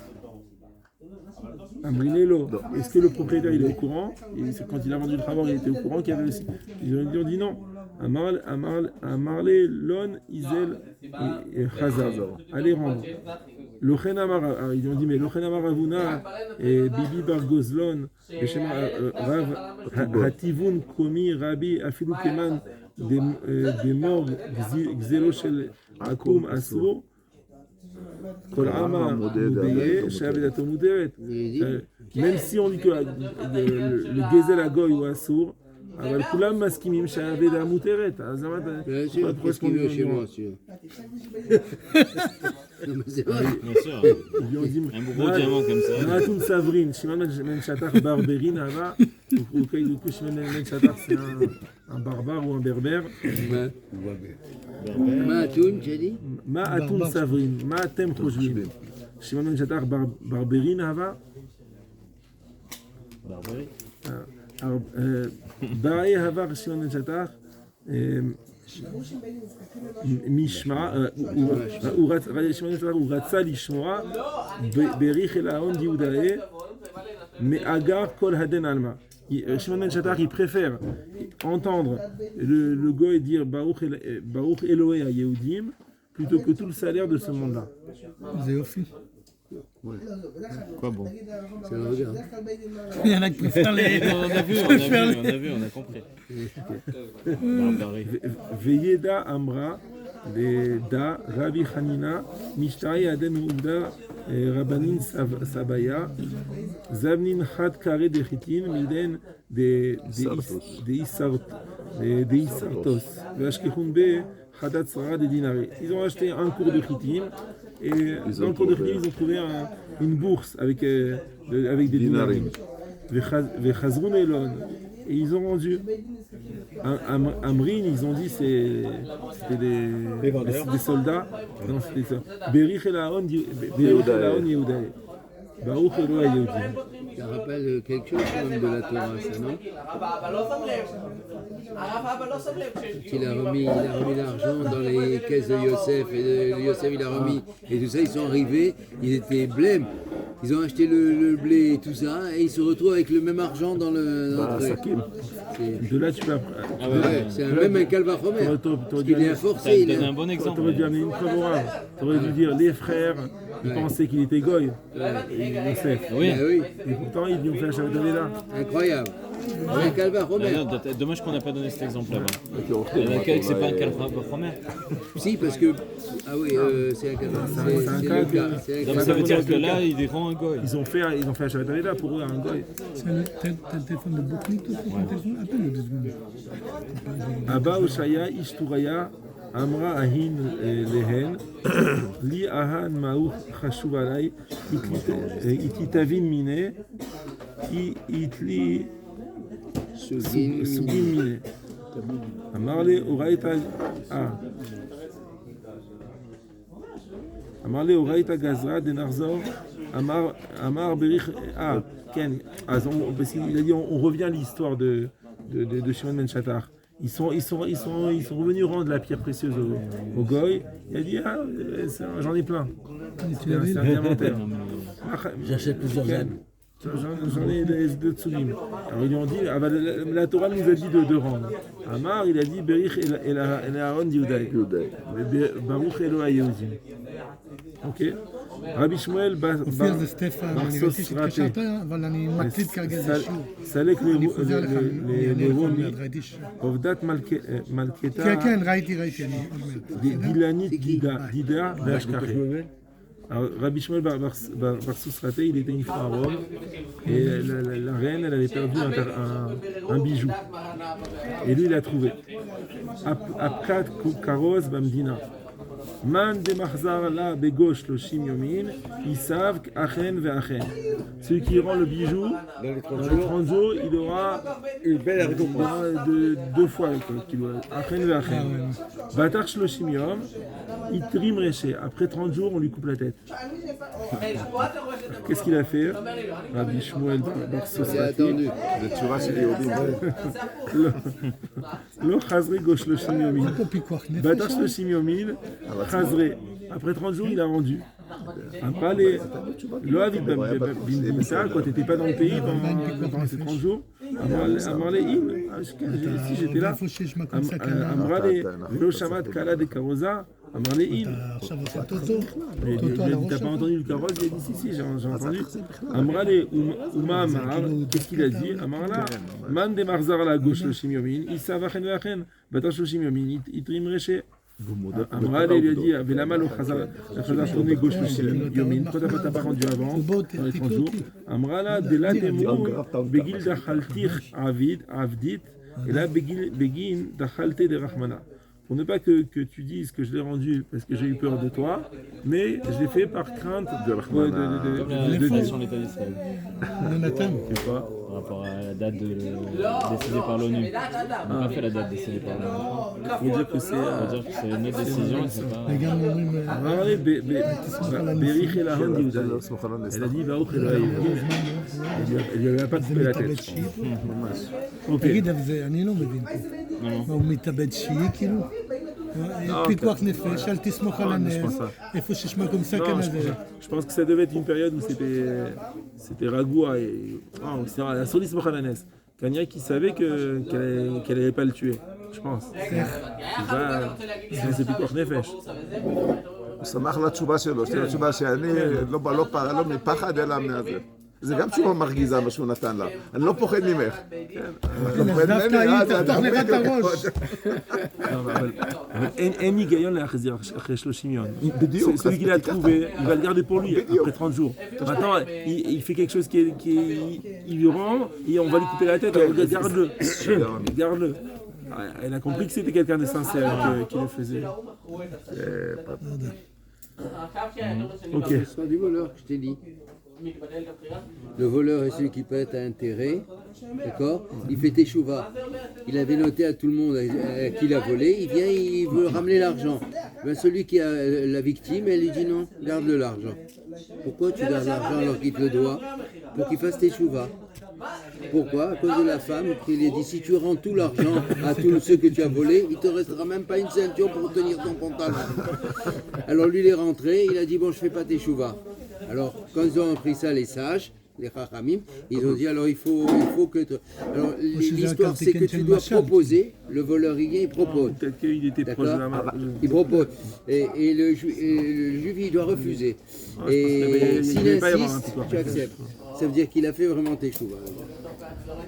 [SPEAKER 1] Amrinelo, est-ce que le propriétaire il est au courant? Et quand il a vendu le travail, il était au courant qu'il y avait aussi. Ils ont dit non. Amarle, Lon, Izel et Chazar. Allez rendre. Lochen Amar, ils ont dit mais Lochen Amar Avuna et Bibi Bar Gozlon, Rav Hativun Komi Rabbi Afilu Keman des morts Xelo Shel Akum Asro. Même si on dit que le Gezel Agoy ou Assour, אבל כולם מסכימים שהאבדה מותרת, אז למה אתה...
[SPEAKER 2] Bien sûr, qu'est-ce qu'il veut chez moi, sûr. Non, mais c'est vrai.
[SPEAKER 5] Bien sûr.
[SPEAKER 1] Ils lui ont dit,
[SPEAKER 5] Un gros diamant comme ça.
[SPEAKER 1] Natoun Savrin, Shimon Ben Shatach Barberin, Hava, au cas du coup, Shimon Ben Shatach, c'est un barbare ou un berbère.
[SPEAKER 2] Ma'atoun, tu as dit?
[SPEAKER 1] Ma'atoun Savrin, Ma'atem Chojvim. Shimon Ben Shatach Barberin, Hava.
[SPEAKER 5] Barberie.
[SPEAKER 1] Baraye Hava, Shimon Ben Shatach. משמע, הוא רצה לשמוע בריח אל ההון דיודאי מאגר כל הדן עלמא. Shimon Ben Shatach, il préfère entendre le goy dire Baruch Elohé à Yehudim plutôt que tout le salaire de ce monde-là.
[SPEAKER 5] Quoi bon?
[SPEAKER 2] C'est le regard.
[SPEAKER 3] Il y en a qui préfèrent les.
[SPEAKER 5] On a compris. Barbarie.
[SPEAKER 1] Veyeda Amra, Da Rabbi Hanina, Mishtai Aden Houda, Rabbanin Sabaya, Zavnin Had Kare de Chitin, Miden de Isartos, Vashkechumbe, Hadat Sara de Dinare. Ils ont acheté un cours de Chitin. Et dans le cours de Chitin, ils ont trouvé une bourse avec des dinarim. Vechazrun Elon. Et ils ont rendu. Amrin, ils ont dit c'était des soldats. Non, c'était ça. Berich el Haon Yehudaï. Baruch Elohé Yehudim.
[SPEAKER 2] Ça rappelle quelque chose quand même de la Torah, ça, non? Il a remis l'argent dans les caisses de Yosef, et Yosef il a remis, et tout ça, ils sont arrivés, ils étaient blêmes. Ils ont acheté le blé et tout ça, et ils se retrouvent avec le même argent dans le truc.
[SPEAKER 1] De là, tu peux
[SPEAKER 2] ouais, c'est même un calvachomer. Parce qu'il est forcé.
[SPEAKER 5] Tu as donné un bon exemple.
[SPEAKER 1] Tu aurais dû amener une preuve orale. Tu aurais dû dire les frères, ils pensaient qu'il était goy. Yosef.
[SPEAKER 5] Oui.
[SPEAKER 2] Oui.
[SPEAKER 1] Et pourtant, ils lui ont fait un Shabbat là.
[SPEAKER 2] Incroyable. Un calvachomer.
[SPEAKER 5] Dommage qu'on n'a pas donné cet exemple là-bas. C'est pas un calvachomer.
[SPEAKER 2] Si, parce que. Ah oui, c'est un calvachomer. C'est le cas.
[SPEAKER 5] Donc ça veut dire que là, il rend un goy.
[SPEAKER 1] Ils ont fait un Shabbat là pour eux, un goy.
[SPEAKER 3] T'as le téléphone de Boucli, tout ça? Appelle le 2 secondes.
[SPEAKER 1] Abba Oshaya Ishturaya Amra Ahin Lehen Li Ahan Maou Chashuv Alay Ititavim Mine Itli Sugim Mine Amarle Oraita Amarle Oraita Gazra Denarzor Amar Berich Ken. Parce qu'il a dit on revient à l'histoire de Shimon Ben Shatach. Ils sont revenus rendre la pierre précieuse au goy. Il a dit j'en ai plein. C'est un diamantaire.
[SPEAKER 6] J'achète plusieurs ânes.
[SPEAKER 1] J'en ai deux tsulim. Alors ils lui ont dit la Torah nous a dit de rendre. Amar il a dit Berich el Aaron Yehudaï. Baruch Elohé Yehudim. Ok. רבי שמואל ברסוס רטה, סלק לרומי, עובדת מלכתה, דילנית דידה והשכחה. Rabbi Shmuel Barsus Raté, il était une fois à Rome et la reine, elle avait perdu un bijou. Et lui, il l'a trouvé. Apkat Karoz Bamdina. Man de Mahzar la Begosh Loshim Yomin, Isav Achen Ve'achen. Celui qui rend le bijou dans les 30 jours, il aura une belle récompense deux fois Achen Ve'achen. Batar Shloshim Yom, Itrim Reché. Après 30 jours, on lui coupe la tête. Qu'est-ce qu'il a fait? Rabbi Shmuel Barsos
[SPEAKER 2] attendu.
[SPEAKER 1] Lo Chazri Gosh Loshim Yomin. Batar Shloshim Yomin. Après 30 jours, il a rendu. Après, l'Oavid Bimsa, quand tu n'étais pas dans le pays pendant ces 30 jours, si j'étais là, Amrale, Lo Shamat Kala de Karoza, Amrale In. T'as pas entendu le Karoz? Il a dit si, j'ai entendu. Amrale, Uma Amar, qu'est-ce qu'il a dit? Amrala, Man de Marzar la gauche, le Shimyomin, Issa Vachen Vachen, Batash le Shimyomin, Itrim Reché. Amral, il lui a dit, la malle au Khazar tourné gauche le Yomin, pourquoi t'as pas rendu avant, dans les 30 jours? Amrala, de la démo, Begilda Khaltir Avdit, Et là, Begin, Dachalte de Rahmana. Pour ne pas que tu dises que je l'ai rendu parce que j'ai eu peur de toi, mais je l'ai fait par crainte de
[SPEAKER 5] Dieu. Sur l'État d'Israël.
[SPEAKER 1] C'est quoi
[SPEAKER 5] Par rapport à la date décidée par l'ONU. On n'a pas fait la date décidée par l'ONU.
[SPEAKER 1] Il faut dire que
[SPEAKER 5] c'est notre décision.
[SPEAKER 3] Les gars m'ont dit,
[SPEAKER 1] Berich et la Handi, elle a dit Baruch elle lui avait pas coupé la tête.
[SPEAKER 3] תגיד, אני לא מבין. מה, הוא מתאבד שיעי כאילו? פיקוח נפש, אל תסמוך על הנס, איפה שיש מקום סכנה הזה.
[SPEAKER 1] Je pense que ça devait être une période où c'était Ragoua et la sourdise Mokhalanes. Kanya qui savait qu'elle n'allait pas le tuer, je pense. C'est plus quoi nefesh.
[SPEAKER 4] הוא שמח לתשובה שלו, לתשובה שאני לא מפחד אלא מהזה. זה גם תשובה מרגיזה מה שהוא נתן לה. אני לא פוחד ממך.
[SPEAKER 3] דווקא היא תפתח לך את הראש.
[SPEAKER 1] אין היגיון להחזיר אחרי 30 יום. Celui qu'il a trouvé, il va le garder pour lui après 30 jours. Maintenant, il fait quelque chose il lui rend et on va lui couper la tête. Garde-le. Garde-le. Elle a compris que c'était quelqu'un de sincère qui le faisait. Ok.
[SPEAKER 2] C'est du voleur que je t'ai dit. Le voleur est celui qui prête à intérêt, d'accord? Il fait teshuva. Il avait noté à tout le monde à qui il a volé, il vient, il veut ramener l'argent. Ben, celui qui a la victime, elle lui dit non, garde l'argent. Pourquoi tu gardes l'argent alors qu'il te le doit? Pour qu'il fasse teshuva. Pourquoi? À cause de la femme qui lui a dit si tu rends tout l'argent à tous ceux que tu as volés, il ne te restera même pas une ceinture pour tenir ton pantalon. Alors lui il est rentré, il a dit bon je fais pas teshuva. Alors, quand ils ont appris ça, les sages, les chachamim, ils ont dit alors il faut que... Alors, l'histoire, c'est que tu dois proposer, le voleur il vient, il propose.
[SPEAKER 1] Peut-être qu'il était proche de la marque.
[SPEAKER 2] Il propose. Et le juif, il doit refuser. Et s'il insiste, tu acceptes. Ça veut dire qu'il a fait vraiment tes choux.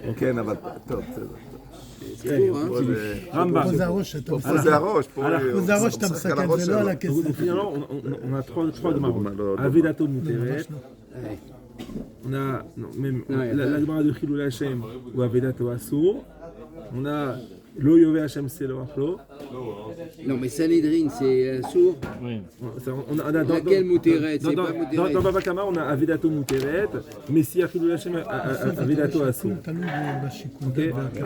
[SPEAKER 4] Ok,
[SPEAKER 2] c'est beau, hein?
[SPEAKER 1] Rambam.
[SPEAKER 3] פוז הראש, אתה מסתכל ולא על הכסף.
[SPEAKER 1] Finalement, on a trois Gemaros. Avedato Muteret. On a même la Gemara de Chilul Hashem ou Avedato Asur. On a Lo Yove Hashem Selo Achlo.
[SPEAKER 2] Non, mais Sanhedrin, c'est un sourd.
[SPEAKER 5] Oui.
[SPEAKER 2] Laquelle Muteret? C'est pas Muteret.
[SPEAKER 1] Dans Baba Kama, on a Avedato Muteret. Mais si Chilul Hashem Avedato Asur.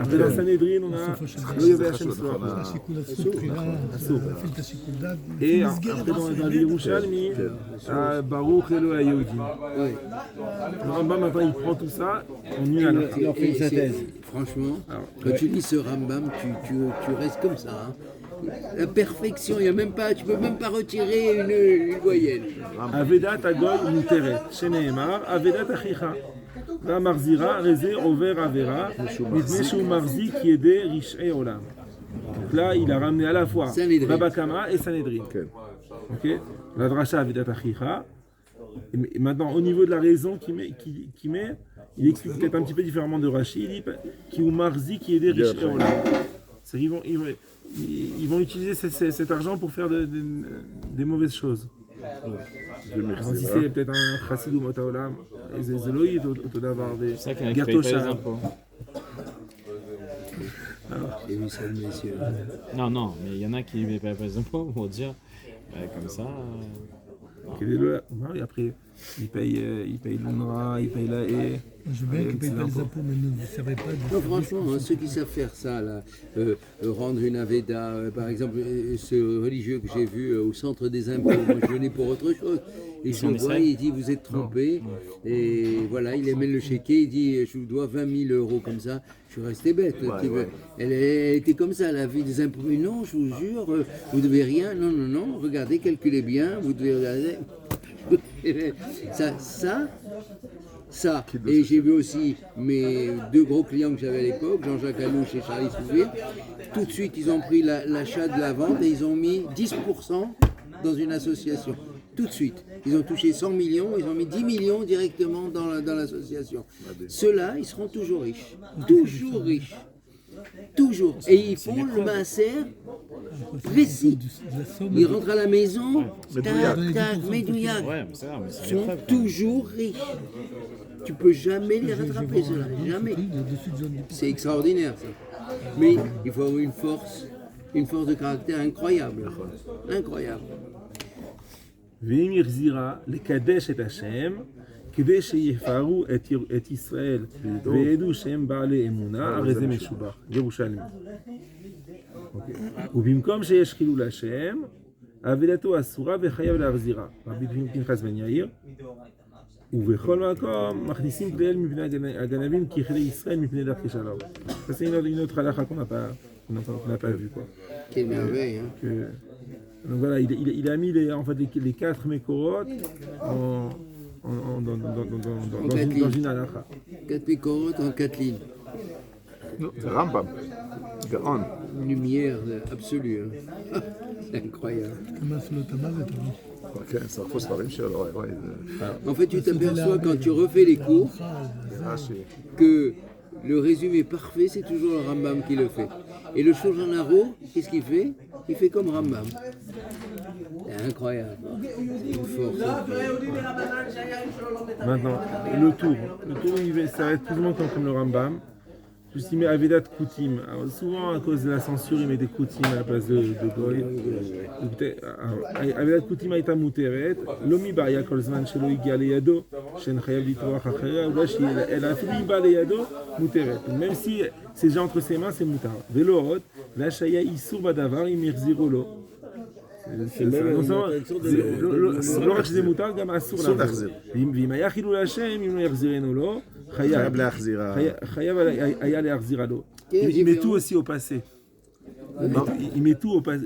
[SPEAKER 1] Après dans Sanhedrin, on a Lo Yove Hashem Selo Achlo. Et après dans l'Yerushalmi, Baruch Elo Hayodim. Le Rambam, maintenant, il prend tout ça en une année.
[SPEAKER 6] Il en fait une synthèse.
[SPEAKER 2] Franchement, quand tu lis ce Rambam, tu restes comme ça. Hein. La perfection, il y a même pas, tu peux même pas retirer une voyelle.
[SPEAKER 1] Avedat Agoy Muteret, Sheneemar, Avedat Achicha. La Marzira, Reze, Over, Avera, Mitmeshu Marzi, qui est des Rish'e Olam. Donc là, il a ramené à la fois Baba Kama et Sanhedrin. Ok. La Dracha Avedat Achicha. Et maintenant, au niveau de la raison qu'il met, il explique peut-être un petit peu différemment de Rashi. Il dit qui ou Marzi qui est des riches. Ils vont utiliser cet argent pour faire des mauvaises choses. Alors, si c'est peut-être un chassid ou motaolam, c'est loïd autour d'avoir des gâteaux chats.
[SPEAKER 2] J'ai vu ça, messieurs.
[SPEAKER 5] Non, mais il y en a qui ne payent pas les impôts pour dire comme ça.
[SPEAKER 1] Et après, ils payent l'UNRWA, ils payent la haie.
[SPEAKER 3] Je veux bien qu'ils ne payent pas les impôts, mais ne savez pas.
[SPEAKER 2] Non, franchement, hein, ceux qui savent faire ça, là, rendre une Aveda, par exemple, ce religieux que j'ai vu au centre des impôts, moi je venais pour autre chose. Et je le vois, il dit vous êtes trompé. Et voilà, il amène le chéquier, il dit je vous dois 20 000 € comme ça. Je suis resté bête. Elle était comme ça, la vie des impôts. Mais non, je vous jure, vous devez rien. Non, regardez, calculez bien, vous devez regarder. Ça. Et j'ai vu aussi mes deux gros clients que j'avais à l'époque, Jean-Jacques Alouche et Charlie Souville. Tout de suite, ils ont pris l'achat de la vente et ils ont mis 10% dans une association. Tout de suite. Ils ont touché 100 millions, ils ont mis 10 millions directement dans l'association. Ceux-là, ils seront toujours riches. Toujours riches. Toujours. Et ils font le maaser précis. Ils rentrent à la maison, médouillac. Ils sont toujours riches. Tu peux jamais les rattraper, ceux-là. Jamais. C'est extraordinaire, ça. Mais il faut avoir une force de caractère incroyable. Incroyable.
[SPEAKER 1] ואם החזירה לקדש את השם, כדי שיפארו את ישראל וידעו שהם בעלי אמונה, הרי זה משובח, ירושלמי. ובמקום שיש חילול השם, עבודתו אסורה וחייב להחזירה. רבי פנחס בן יאיר. ובכל מקום מכניסים כלי אל מפני הגנבים ככלי ישראל מפני דרכי שלום. C'est une autre halakha qu'on n'a pas vu quoi.
[SPEAKER 2] Quelle merveille, hein.
[SPEAKER 1] Donc voilà, il a mis les 4 Mekorot dans une halakha.
[SPEAKER 2] 4 Mekorot en 4 lignes.
[SPEAKER 4] זה רמב"ם, גאון.
[SPEAKER 2] Une lumière absolue. Hein. C'est incroyable.
[SPEAKER 4] כן, שרפו ספרים שלו, וואי.
[SPEAKER 2] En fait, tu t'aperçois quand tu refais les cours que le résumé parfait, c'est toujours le Rambam qui le fait. Et le Shulchan Aruch, qu'est-ce qu'il fait? Il fait comme Rambam. C'est incroyable. C'est une force.
[SPEAKER 1] Maintenant, le tour, ça va être plus longtemps comme le Rambam. Juste il met Avedat Koutim. Alors, souvent à cause de la censure, il met des Koutim à la place de Goy. Avedat Koutim הייתה מותרת, לא מבעיה כל זמן שלא הגיע לידו, שאין חייב לטרוח אחריה, אלא אפילו היא באה לידו, מותרת. Même si c'est déjà entre ses mains, c'est מותר. ולא עוד, והשהיה איסור בדבר אם יחזירו לו. לא רק שזה מותר, גם אסור להחזיר. ואם היה חילול השם, אם לא יחזירנו לו, חייב להחזירה. חייב היה להחזירה לו. Il met tout aussi au passé. Il met tout au passé.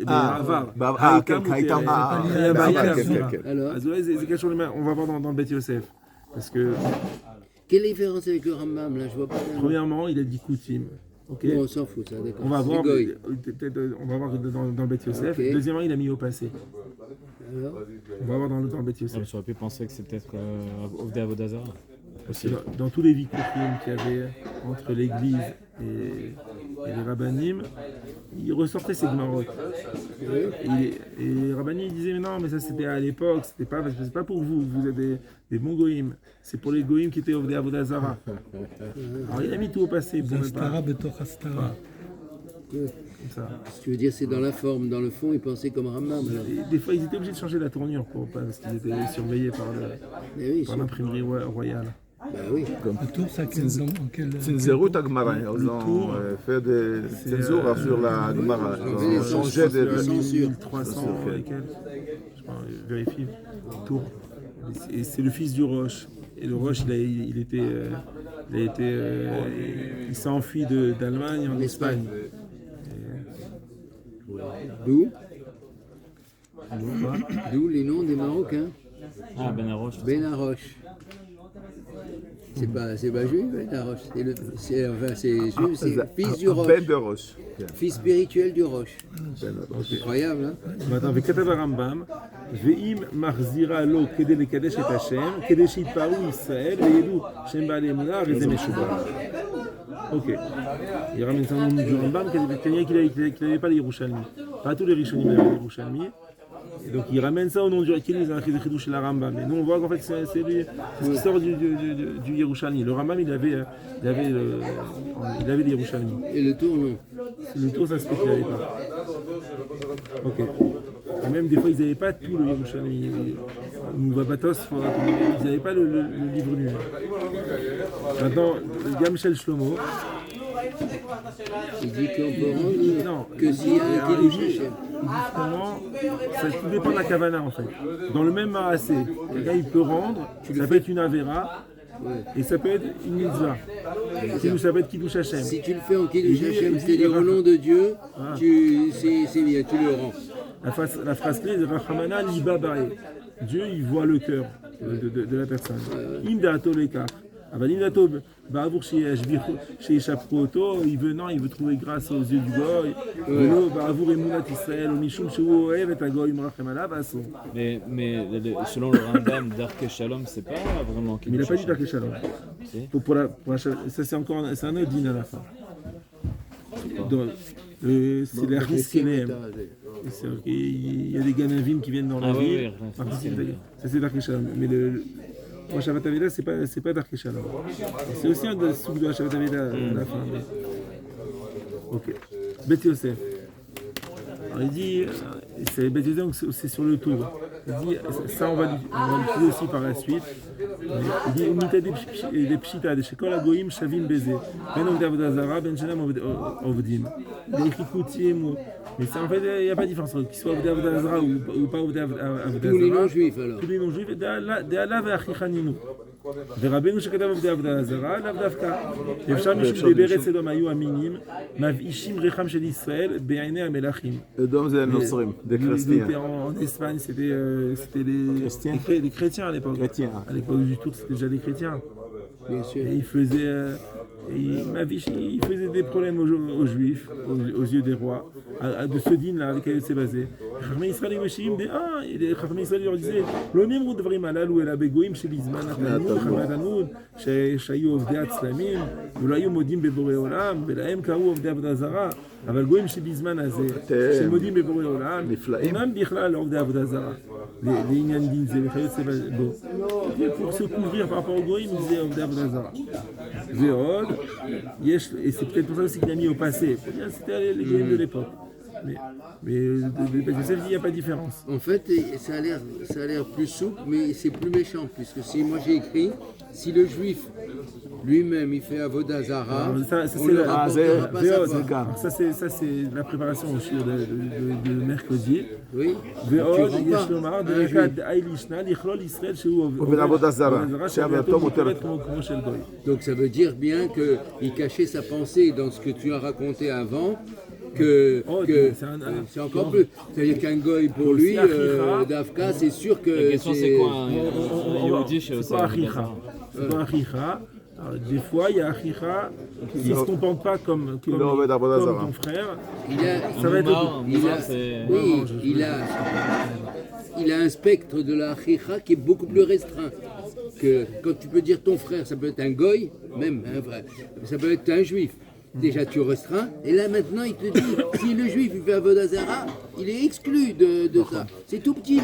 [SPEAKER 1] אז אולי זה קשור למה, on va voir dans Beth Yosef. Parce que...
[SPEAKER 2] Quelle différence avec le Rambam là? Je vois pas.
[SPEAKER 1] Premièrement, il a dit Koutim. Okay.
[SPEAKER 2] Bon, on s'en fout, ça, d'accord.
[SPEAKER 1] On va voir dans le Beth Yosef. Okay. Deuxièmement, il a mis au passé.
[SPEAKER 2] Alors
[SPEAKER 1] on va voir dans le Beth Yosef.
[SPEAKER 5] J'aurais pu penser que c'est peut-être Ovdei Avodazara.
[SPEAKER 1] Dans tous les vikourim qu'il y avait entre l'église et les rabbanim, il ressortait ces gmarot. Et les rabbanim disaient mais non, mais ça c'était à l'époque, c'est pas pour vous, vous êtes des bons goïms, c'est pour les goïms qui étaient Ovdei Avodazara. Alors il a mis tout au passé.
[SPEAKER 3] Comme
[SPEAKER 1] ça.
[SPEAKER 2] Ce que tu veux dire, c'est dans la forme, dans le fond, ils pensaient comme Rambam.
[SPEAKER 1] Des fois, ils étaient obligés de changer la tournure parce qu'ils étaient surveillés par l'imprimerie royale.
[SPEAKER 2] Bah oui.
[SPEAKER 4] צנזרו את הגמרא, ils ont fait des censures sur la Gemara. Ils ont changé de
[SPEAKER 1] 1300 je crois, vérifie. Tour. Et c'est le fils du Roche. Et le Roche, il s'est enfui d'Allemagne en Espagne.
[SPEAKER 2] D'où les noms des Marocains.
[SPEAKER 5] Ah, Ben Haroche.
[SPEAKER 2] Ben Haroche. C'est pas juif, Ben Haroche. C'est juif, c'est fils du Roche.
[SPEAKER 4] Ben de Roche.
[SPEAKER 2] Fils spirituel du Roche. C'est incroyable, hein?
[SPEAKER 1] Maintenant, וכתב הרמב"ם, ואם מחזירה לו כדי לקדש את השם, כדי שיתפארו ישראל וידעו שהם בעלי אמונה, הרי זה משובח. Ok. Il ramène ça au nom du Rambam, qu'il n'avait pas les Yerushalmi. Pas tous les Rishonim avaient les Yerushalmi. Et donc il ramène ça au nom du Rambam, ils ont écrit des Chidouch chez la Rambam. Mais nous on voit qu'en fait c'est lui qui sort du Yerushalmi. Le Rambam il avait les Yerushalmi.
[SPEAKER 2] Et le tour non.
[SPEAKER 1] Le tour ça se fait qu'il n'avait pas. Ok. Et même des fois ils n'avaient pas tout le Yerushalmi. Batos, ils n'avaient pas le livre nu. Maintenant, le Gamshel Shlomo.
[SPEAKER 2] Il dit qu'on peut rendre que s'il y a un Kiddush Hashem.
[SPEAKER 1] Ça tout dépend de la Kavana en fait. Dans le même Maasé, quelqu'un il peut rendre, ça peut être une Avera, et ça peut être une Mitzvah. Ça peut être Kiddush Hashem.
[SPEAKER 2] Si tu le fais en Kiddush Hashem, c'est-à-dire au nom de Dieu, c'est bien, tu le rends.
[SPEAKER 1] La phrase clé de Rachamana Liba Bae. Dieu il voit le cœur de la personne. Im Da'ato Lekach. אבל אם דעתו בעבור שישפכו אותו, il veut trouver grâce aux yeux du goy, ולא בעבור אמונת ישראל, או משום שהוא אוהב את הגוי מרחם עליו, אסור.
[SPEAKER 5] Mais selon le Rambam, Darke Shalom, c'est pas vraiment
[SPEAKER 1] Mais il n'a pas dit Darke Shalom. Ça c'est encore un autre din à la fin. C'est la Riskelem. Il y a des Ganavim qui viennent dans la ville. Ça c'est Darke Shalom. Mais Shabbat Aveda, c'est pas Darke Shalom. C'est aussi un souk de Shabbat Aveda à la fin. Ok. Beth Yosef. Alors il dit, c'est Beth Yosef, donc c'est sur le tour. Il dit, ça on va l'utiliser aussi par la suite. Il dit, Umita des pshita, des shekol agoyim shavim beze. Ben ovdei avodah zara, ben shenam ovdim. Des écritoutim, mais ça en fait, il n'y a pas de différence. Qu'il soit ovdei avodah zara ou pas ovdei avodah zara.
[SPEAKER 2] Tous les non-juifs alors.
[SPEAKER 1] tous les non-juifs, דעלה ואחיך נינו. ורבנו שכתב עובדי עבודה זרה, לאו דווקא. אפשר משום בארץ אדום היו אמינים, מבאישים ריחם של ישראל בעיני המלכים.
[SPEAKER 4] אדום זה נוצרים, des chrétiens.
[SPEAKER 1] En Espagne, c'était les chrétiens à l'époque. À l'époque du tour, c'était déjà les chrétiens.
[SPEAKER 2] Bien sûr.
[SPEAKER 1] Et il faisait des problèmes aux juifs, aux yeux des rois, de ce dîme là avec lequel c'est basé. Chachamim Israël les Chachamim Israël leur disaient לא נאמרו דברים הללו אלא בגויים שבזמן התלמוד שהיו עובדי הצלמים ולא היו מודים בבורא עולם ולהם קראו עובדי עבודה זרה אבל גויים שבזמן הזה שמודים בבורא עולם אינם בכלל עובדי עבודה זרה לעניין דין זה וכיוצא בו. Pour se couvrir par rapport aux goïms, ils disaient עובדי עבודה זרה. ועוד, et c'est peut-être pour ça aussi qu'il a mis au passé, c'était les goïms de l'époque. Mais Yosef dit qu'il n'y a pas de différence.
[SPEAKER 2] En fait, ça a l'air plus souple, mais c'est plus méchant, puisque si moi j'ai écrit, si le juif lui-même il fait avodah zara, on ne rapportera pas sa part.
[SPEAKER 1] Ça c'est la préparation au shiur de mercredi.
[SPEAKER 2] Oui.
[SPEAKER 1] ועוד יש לומר, דרכת איילישנה לכלול ישראל שהוא עובד עבודה זרה, שעבודתו מותרת כמו של גוי.
[SPEAKER 2] Donc ça veut dire bien qu'il cachait sa pensée dans ce que tu as raconté avant. C'est encore plus. C'est-à-dire qu'un goy pour lui, d'Afka, c'est sûr que.
[SPEAKER 5] La question c'est quoi un Yehudi chez
[SPEAKER 1] C'est pas Achicha. C'est pas Achicha. Des fois, il y a Achicha qui ne se comporte pas comme ton frère. Ça va être.
[SPEAKER 2] Il a un spectre de la Achicha qui est beaucoup plus restreint. Que quand tu peux dire ton frère, ça peut être un goy, même un frère, ça peut être un juif. Déjà tu restreins, et là maintenant il te dit, si le juif il fait avodah zara, il est exclu de ça. C'est tout petit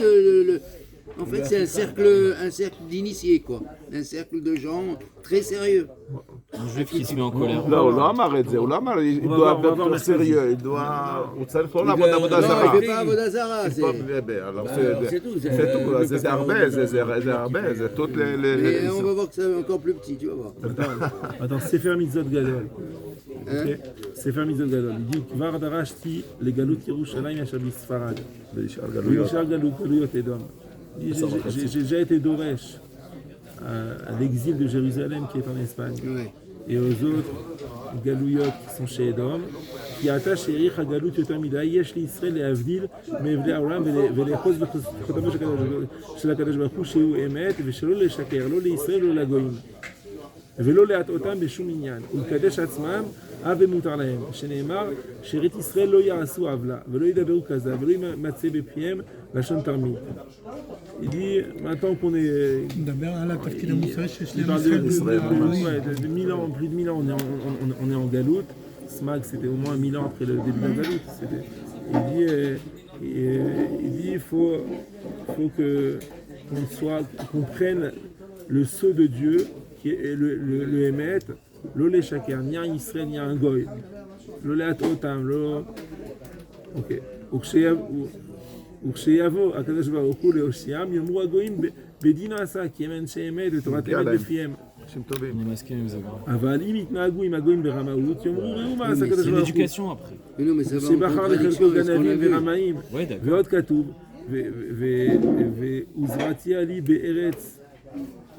[SPEAKER 2] en fait c'est un cercle d'initiés quoi, un cercle de gens très sérieux.
[SPEAKER 5] Un juif qui se met en colère.
[SPEAKER 4] לא, הוא לא אמר את זה, הוא לא אמר, il doit être sérieux, הוא צריך לא לעבוד עבודה זרה.
[SPEAKER 2] Non, il fait pas avodah zara, c'est tout.
[SPEAKER 4] C'est tout, זה הרבה, זה הרבה, זה tout
[SPEAKER 2] Et on va voir que c'est encore plus petit, tu vas voir.
[SPEAKER 1] Attends, Sefer Mitzvot Gadol. Sefer Mitzvot Gadol. Il dit, כבר דרשתי לגלות ירושלים אשר בספרד. ולשאר גלויות אדום. J'ai déjà été d'Oresh à l'exil de Jérusalem qui est en Espagne, et aux autres galouyot qui sont chez Edom, qui attachent Erich à Galout Yotam Midaï, Yesh l'Israël et Avdil, Mevle Aolam, ולאחוז בחותמו של הקדוש ברוך הוא שהוא אמת, ושלא לשקר, לא לישראל ולא לגויים, ולא להטעותם בשום עניין, ולקדש עצמם אב ומותר להם, שנאמר, שארית ישראל לא יעשו עוולה, ולא ידברו כזה, ולא ימצא בפיהם לשון תרמית. Il dit, maintenant qu'on est. Il parle de 1000 ans, plus de 1000 ans, on est en Galoute. Smag, c'était au moins 1000 ans après le début de la Galoute. Il dit, il faut qu'on prenne le sceau de Dieu, qui est le Hémet, l'olé shaker, ni un Israël, ni un Goy. L'olé atotam, l'olé. Ok. וכשיבוא הקדוש ברוך הוא להושיעם יאמרו הגויים בדין עשה כי הם אנשי אמת ותורת אמת בפיהם. אבל אם יתנהגו עם הגויים ברמאות יאמרו ראו מה עשה הקדוש ברוך הוא שבחר לחלקו גנבים ורמאים. ועוד כתוב ועוזרתיה לי בארץ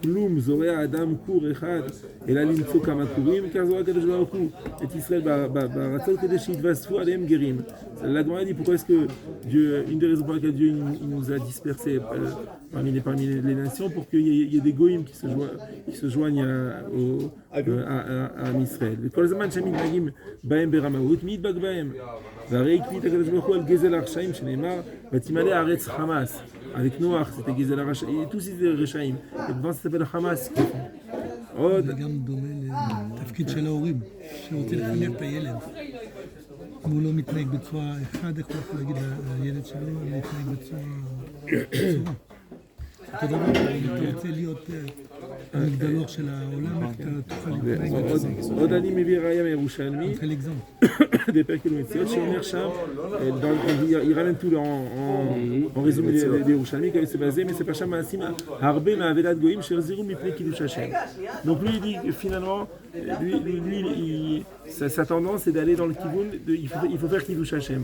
[SPEAKER 1] כלום זורע אדם כור אחד אלא למצוא כמה כורים, car זורע הקדוש ברוך הוא את ישראל ברצון כדי שיתווספו עליהם גרים. La Gemara dit pourquoi est-ce que Dieu, une des raisons pour lesquelles Dieu il nous a dispersés parmi les nations, pour qu'il y ait des goïms qui se joignent à Israël. וכל הזמן שמתנהגים בהם ברמאות מי ידבק בהם? והרי הקפיד הקדוש ברוך הוא על גזל הרשעים שנאמר ותמלא הארץ חמאס. Avec Noach, c'était Gizela Racha, et tous ces Rechaim. Et devant, ça s'appelle Hamas.
[SPEAKER 3] זה גם דומה לתפקיד של ההורים, שרוצים לחנך את הילד. אם הוא לא מתנהג בצורה אחד, איך הוא יכול להגיד לילד שלו להתנהג בצורה? אותו דבר, אם אתה רוצה להיות המגדלור של העולם, איך אתה תוכל להתנהג בזה.
[SPEAKER 1] עוד אני מביא ראיה מירושלמי, des pères qui l'ont שאומר שם, il ramène tout en résumé des Yerushalmi, qui c'est basé, mais c'est pas שם מעשים הרבה מהאבדת גויים שהחזירו מפני קידוש השם. Donc lui il dit que finalement, lui sa tendance c'est d'aller dans le kivoun, il faut faire קידוש השם.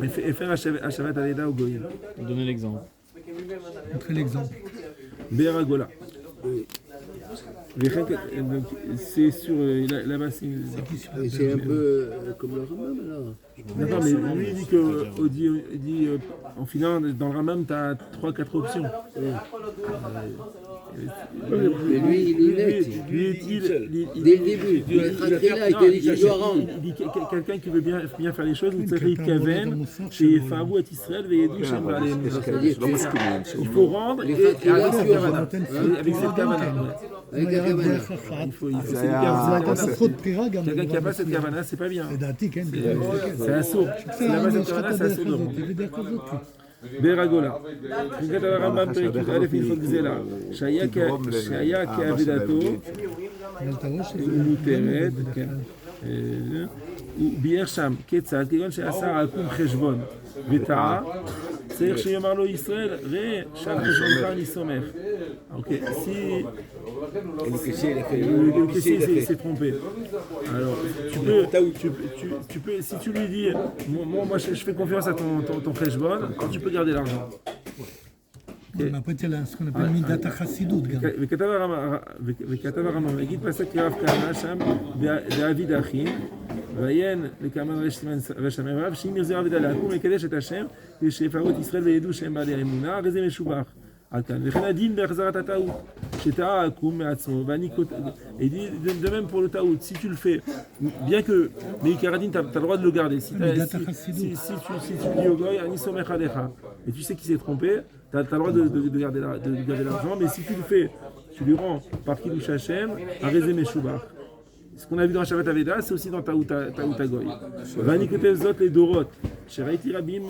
[SPEAKER 1] Et faire השבת אבדה au goyim.
[SPEAKER 5] Donnez l'exemple.
[SPEAKER 3] Montrez l'exemple.
[SPEAKER 1] Béra Gola. C'est sur là-bas,
[SPEAKER 2] c'est un peu comme le Rambam alors.
[SPEAKER 1] D'accord, mais lui il dit en finant dans le Rambam tu as 3-4 options.
[SPEAKER 2] Mais lui il est dès le début, il est rentré là, il te dit je dois rendre.
[SPEAKER 1] Il dit quelqu'un qui veut bien faire les choses, il צריך להתכוון שיפארו את ישראל וידעו שהם בעליהם. Il faut rendre avec cette kavana. Quelqu'un qui n'a pas cette kavana, c'est pas bien. C'est un sourd. S'il n'a pas cette kavana, c'est un sourd de rendre. ברגולה. כתב הרמב"ם פרק י"א הלכות גזלה, שהיה כאבדתו ומותרת, הוא ביאר שם כיצד, כגון שעשה עקום חשבון וטעה, צריך שיאמר לו ישראל, ראה שעל חשבונך אני סומך. אוקיי, le caissier s'est trompé. Alors, tu peux, si tu lui dis, moi je fais confiance à ton kheshbon, tu peux garder l'argent.
[SPEAKER 3] après c'est ce qu'on appelle מידת החסידות גם.
[SPEAKER 1] וכתב הרמב"ם, יגיד פסק רב כהנא שם, דאביד אחים, ויין לקמן רשמי רב, שאם ירזה עבדה להקום לקדש את השם, שיפארו את ישראל וידעו שהם בעלי האמונה, הרי זה משובח. וכן הדין בהחזרת הטעות, שטעה עקום מעצמו, et dit de même pour le taout, si tu le fais, bien que, mais Ikaradine, tu as le droit de le garder, si tu dis au goy, Ani somech alecha, et tu sais qu'il s'est trompé, tu as le droit de garder l'argent, mais si tu le fais, tu lui rends par Kiddush Hashem, Arezé Meshubach. Ce qu'on a vu dans Shabbat Aveda, c'est aussi dans Taout Agoy. Vani kotev zot les dorot, sheraiti rabim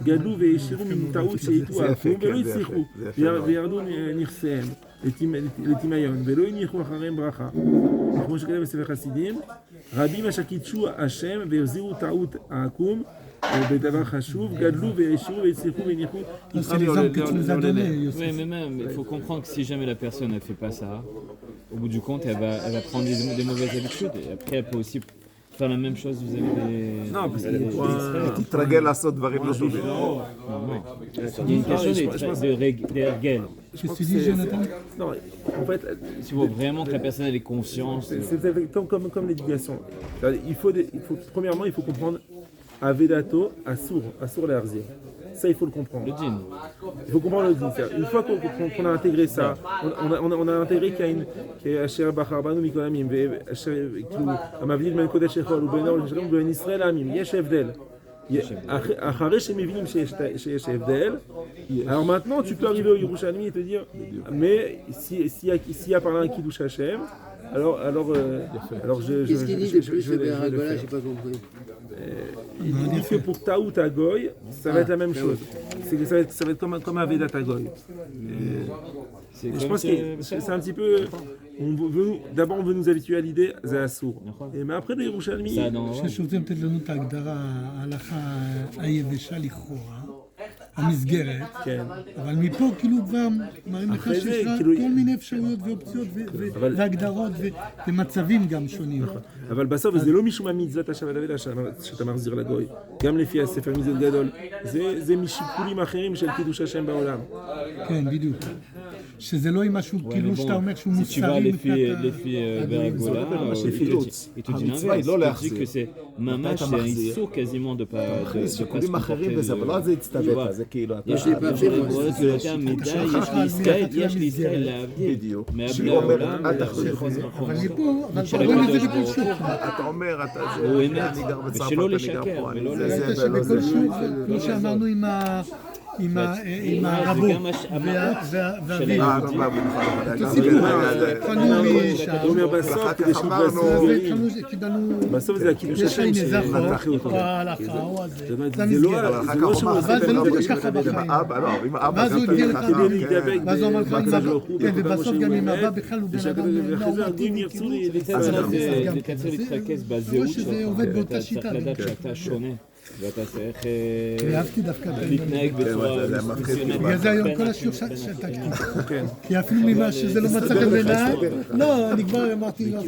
[SPEAKER 1] gadlu ve'eshiru min taout sheitu akum ve'lo yitzlichu ve'yardu nirsehem letimayon ve'lo yinichu acharem bracha. כמו שכתב בספר חסידים, רבים אשר קידשו השם והחזירו טעות העקום בדבר חשוב, גדלו והעשירו והצליחו והניחו.
[SPEAKER 3] C'est l'exemple que tu nous as donné.
[SPEAKER 5] Oui, mais même, il faut comprendre que si jamais la personne ne fait pas ça, au bout du compte, elle va prendre des mauvaises habitudes. Et après, elle peut aussi faire la même chose vis-à-vis des...
[SPEAKER 1] Non, parce que
[SPEAKER 4] תתרגל לעשות דברים לא טובים.
[SPEAKER 5] Il y a une question des règles.
[SPEAKER 3] Je suis dit, Jonathan.
[SPEAKER 1] Non, en fait,
[SPEAKER 5] Tu vois vraiment que la personne elle est consciente.
[SPEAKER 1] c'est comme l'éducation. Premièrement, il faut comprendre Avedato, Assour les Arzir. Ça, il faut le comprendre.
[SPEAKER 5] Le dîn.
[SPEAKER 1] Il faut comprendre le dîn. Une fois qu'on a intégré ça, on a intégré qu'il y a Asher Bacharbanu Mikolamim, Amavlid Ben Kodesh Echol, ou Benor, ou Ben Israël Amim, Yesh Evdel. אחרי שמבינים שיש הבדל, alors maintenant tu peux arriver au Yerushalmi et te dire, mais s'il y a par là un Kiddush Hashem, alors je...
[SPEAKER 2] Qu'est-ce qu'il dit de plus, ce Beragola, j'ai pas compris.
[SPEAKER 1] Il dit que pour Taout Agoy, ça va être la même chose. Ça va être comme un Vedat Agoy. Je pense que c'est un petit peu... D'abord, on veut nous habituer à l'idée, זה אסור. Mais après, le Yerushalmi...
[SPEAKER 3] ששותים לתת לנו את ההגדרה, ההלכה היבשה לכאורה, המסגרת, אבל מפה כאילו כבר מראים לך שיש כל מיני אפשרויות ואופציות והגדרות ומצבים גם שונים.
[SPEAKER 1] אבל בסוף זה לא משום המצוות השבת אבדה שאתה מחזיר לגוי. גם לפי הספר מצוות גדול. זה משיקולים אחרים של קידוש השם בעולם.
[SPEAKER 3] כן, בדיוק. שזה לא עם משהו כאילו שאתה אומר שהוא מוסרי
[SPEAKER 5] לפי ברגולה, et tu dis l'inverse, tu dis que c'est ממש, c'est un איסור quasiment de pas se comporter. יש יותר מדי, יש לישראל להבדיל. מהבלי העולם,
[SPEAKER 3] אבל בוא נביא בכל שוק.
[SPEAKER 4] אתה אומר,
[SPEAKER 5] הוא אמת, ושלא לשקר.
[SPEAKER 3] שבכל שוק, כמו שאמרנו עם עם הרבו והאביב. אותו סיפור, התחלנו משם,
[SPEAKER 1] בסוף זה הקידוש השם שמנתח אותו.
[SPEAKER 3] זה לא בדיוק ככה בחיים. ואז הוא הגדיר לך, ואז הוא אמר לך, ובסוף גם עם אבא בכלל הוא בן אדם נורמטיבי,
[SPEAKER 5] לקצר להתרכז בזהות שלך, אתה צריך לדעת שאתה שונה. ואתה צריך להתנהג בצורה מסוימת.
[SPEAKER 3] בגלל זה היום כל השיעור שתקתי. כי אפילו ממה שזה לא מצא חן בעיניי, לא, אני כבר אמרתי לו,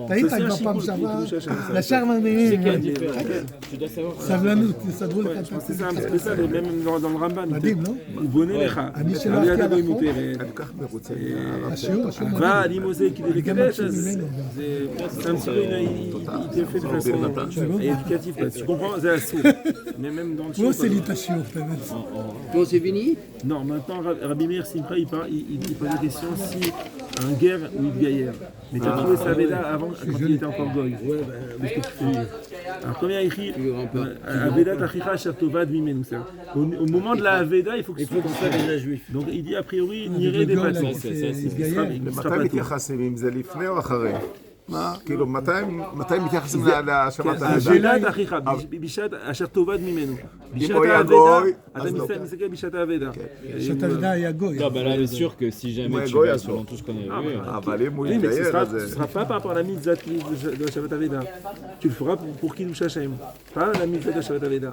[SPEAKER 3] טעית כבר פעם שעברה, ישר מאמינים. סבלנות, תסדרו לך את
[SPEAKER 1] זה. זה
[SPEAKER 3] מדהים, לא?
[SPEAKER 1] הוא בונה לך.
[SPEAKER 3] אני שלחתי על החוק.
[SPEAKER 1] אבל אני מוזא כדי לקדש, אז זה était fait de façon éducative. Tu comprends? C'est assourd. Mais même dans le
[SPEAKER 3] Toi, c'est l'itachiour, t'as vu.
[SPEAKER 2] Bon, c'est fini?
[SPEAKER 1] Non, maintenant, Rabbi Meir Simcha, il pose la question si un guerre ou une gaillère. Mais tu as trouvé sa Veda avant, quand il était encore goy. Ouais, bah, ce que tu fais. Alors, combien il écrit Aveda Tachicha Shertovad Mimenu. Au moment de la Aveda, il faut que tu sois déjà juif. Donc, il dit a priori, n'irait des bâtons.
[SPEAKER 4] מה? כאילו, מתי מתייחסים להאשמת האבדה?
[SPEAKER 1] אבדת אחיך, אשר תאבד ממנו.
[SPEAKER 4] אם הוא היה גוי,
[SPEAKER 1] אתה מסתכל בשעת האבדה.
[SPEAKER 3] בשעת האבדה היה גוי.
[SPEAKER 5] Non, bah là, c'est sûr que si jamais tu vas selon tout ce qu'on a vu...
[SPEAKER 4] אבל אם הוא יתגייר, אז...
[SPEAKER 1] ce sera pas par rapport à la mitzvah de la Shabbat Aveda. Tu le feras pour Kiddush Hashem, pas la mitzvah de la Shabbat Aveda.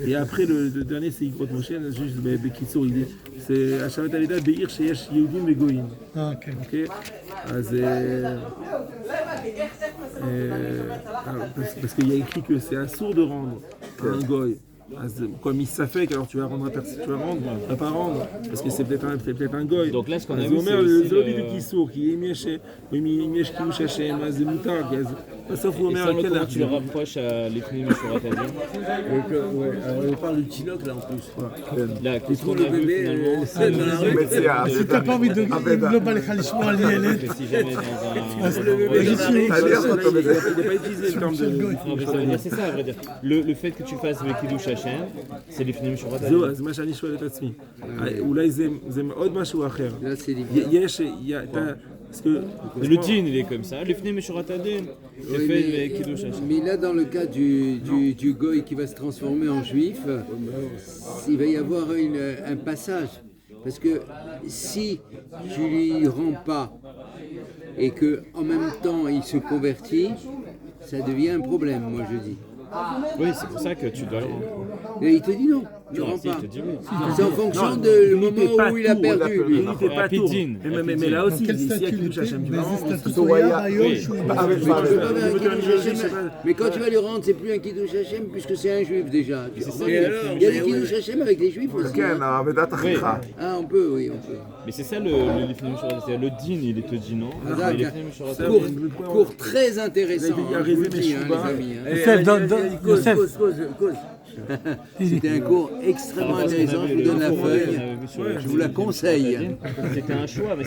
[SPEAKER 1] Et après, le dernier, c'est Yigrot Moshe, juste Bekitsour, il dit, c'est à Shabbat Aveda, Be'ir Sheyesh Yehudim Vegoyim.
[SPEAKER 3] Ah, ok.
[SPEAKER 1] אז parce qu'il y a écrit que c'est assourd de rendre à un goy. Comme il s'affecte, alors tu vas rendre à personne, tu vas rendre, tu vas pas rendre, parce que c'est peut-être un goy.
[SPEAKER 5] Donc là, ce qu'on a vu,
[SPEAKER 1] c'est le zolobi de Kissour, qui est Miesh Kiddush Hashem, אז זה מותר, בסוף הוא אומר...
[SPEAKER 5] Et comment tu le rapproches à l'Ifnim Meshurat Adin?
[SPEAKER 6] Ouais, alors on parle du Tinoc là en plus.
[SPEAKER 5] Là, qu'est-ce qu'on a vu finalement?
[SPEAKER 3] Si t'as pas envie de... אם לא בא לך לשמוע על ילד...
[SPEAKER 5] Si jamais dans un...
[SPEAKER 1] Il n'est pas utilisé le terme de...
[SPEAKER 5] Non, mais ça veut dire, c'est ça, à vrai dire. Le fait que tu fasses avec Kiddush Hashem, c'est l'Ifnim Meshurat Adin.
[SPEAKER 1] זהו, אז מה שאני שואל את עצמי, אולי זה מאוד משהו אחר. יש,
[SPEAKER 5] le djinn, il est comme ça. L'Ifnim Meshurat Adin, c'est fait avec Kiddush Hashem.
[SPEAKER 2] Mais là, dans le cas du goy qui va se transformer en juif, il va y avoir un passage. Parce que si tu lui rends pas et qu'en même temps il se convertit, ça devient un problème, moi je dis.
[SPEAKER 5] Oui, c'est pour ça que tu dois le rendre.
[SPEAKER 2] Et il te dit non, tu ne rends pas. C'est en fonction du moment où il a perdu.
[SPEAKER 1] Il n'était pas tout. Mais là aussi, il y a Kiddush Hashem.
[SPEAKER 2] Mais quand tu vas lui rendre, c'est plus un Kiddush Hashem puisque c'est un juif déjà. Il y a des Kiddush Hashem avec les juifs aussi. Ah, on peut, oui, on peut.
[SPEAKER 5] Mais c'est ça le l'Ifnim Meshurat Adin. Le din, il te dit non.
[SPEAKER 2] Cours très intéressant. Les amis. C'était un cours extrêmement intéressant, je vous donne la feuille, je vous la conseille.
[SPEAKER 5] C'était un choix, mais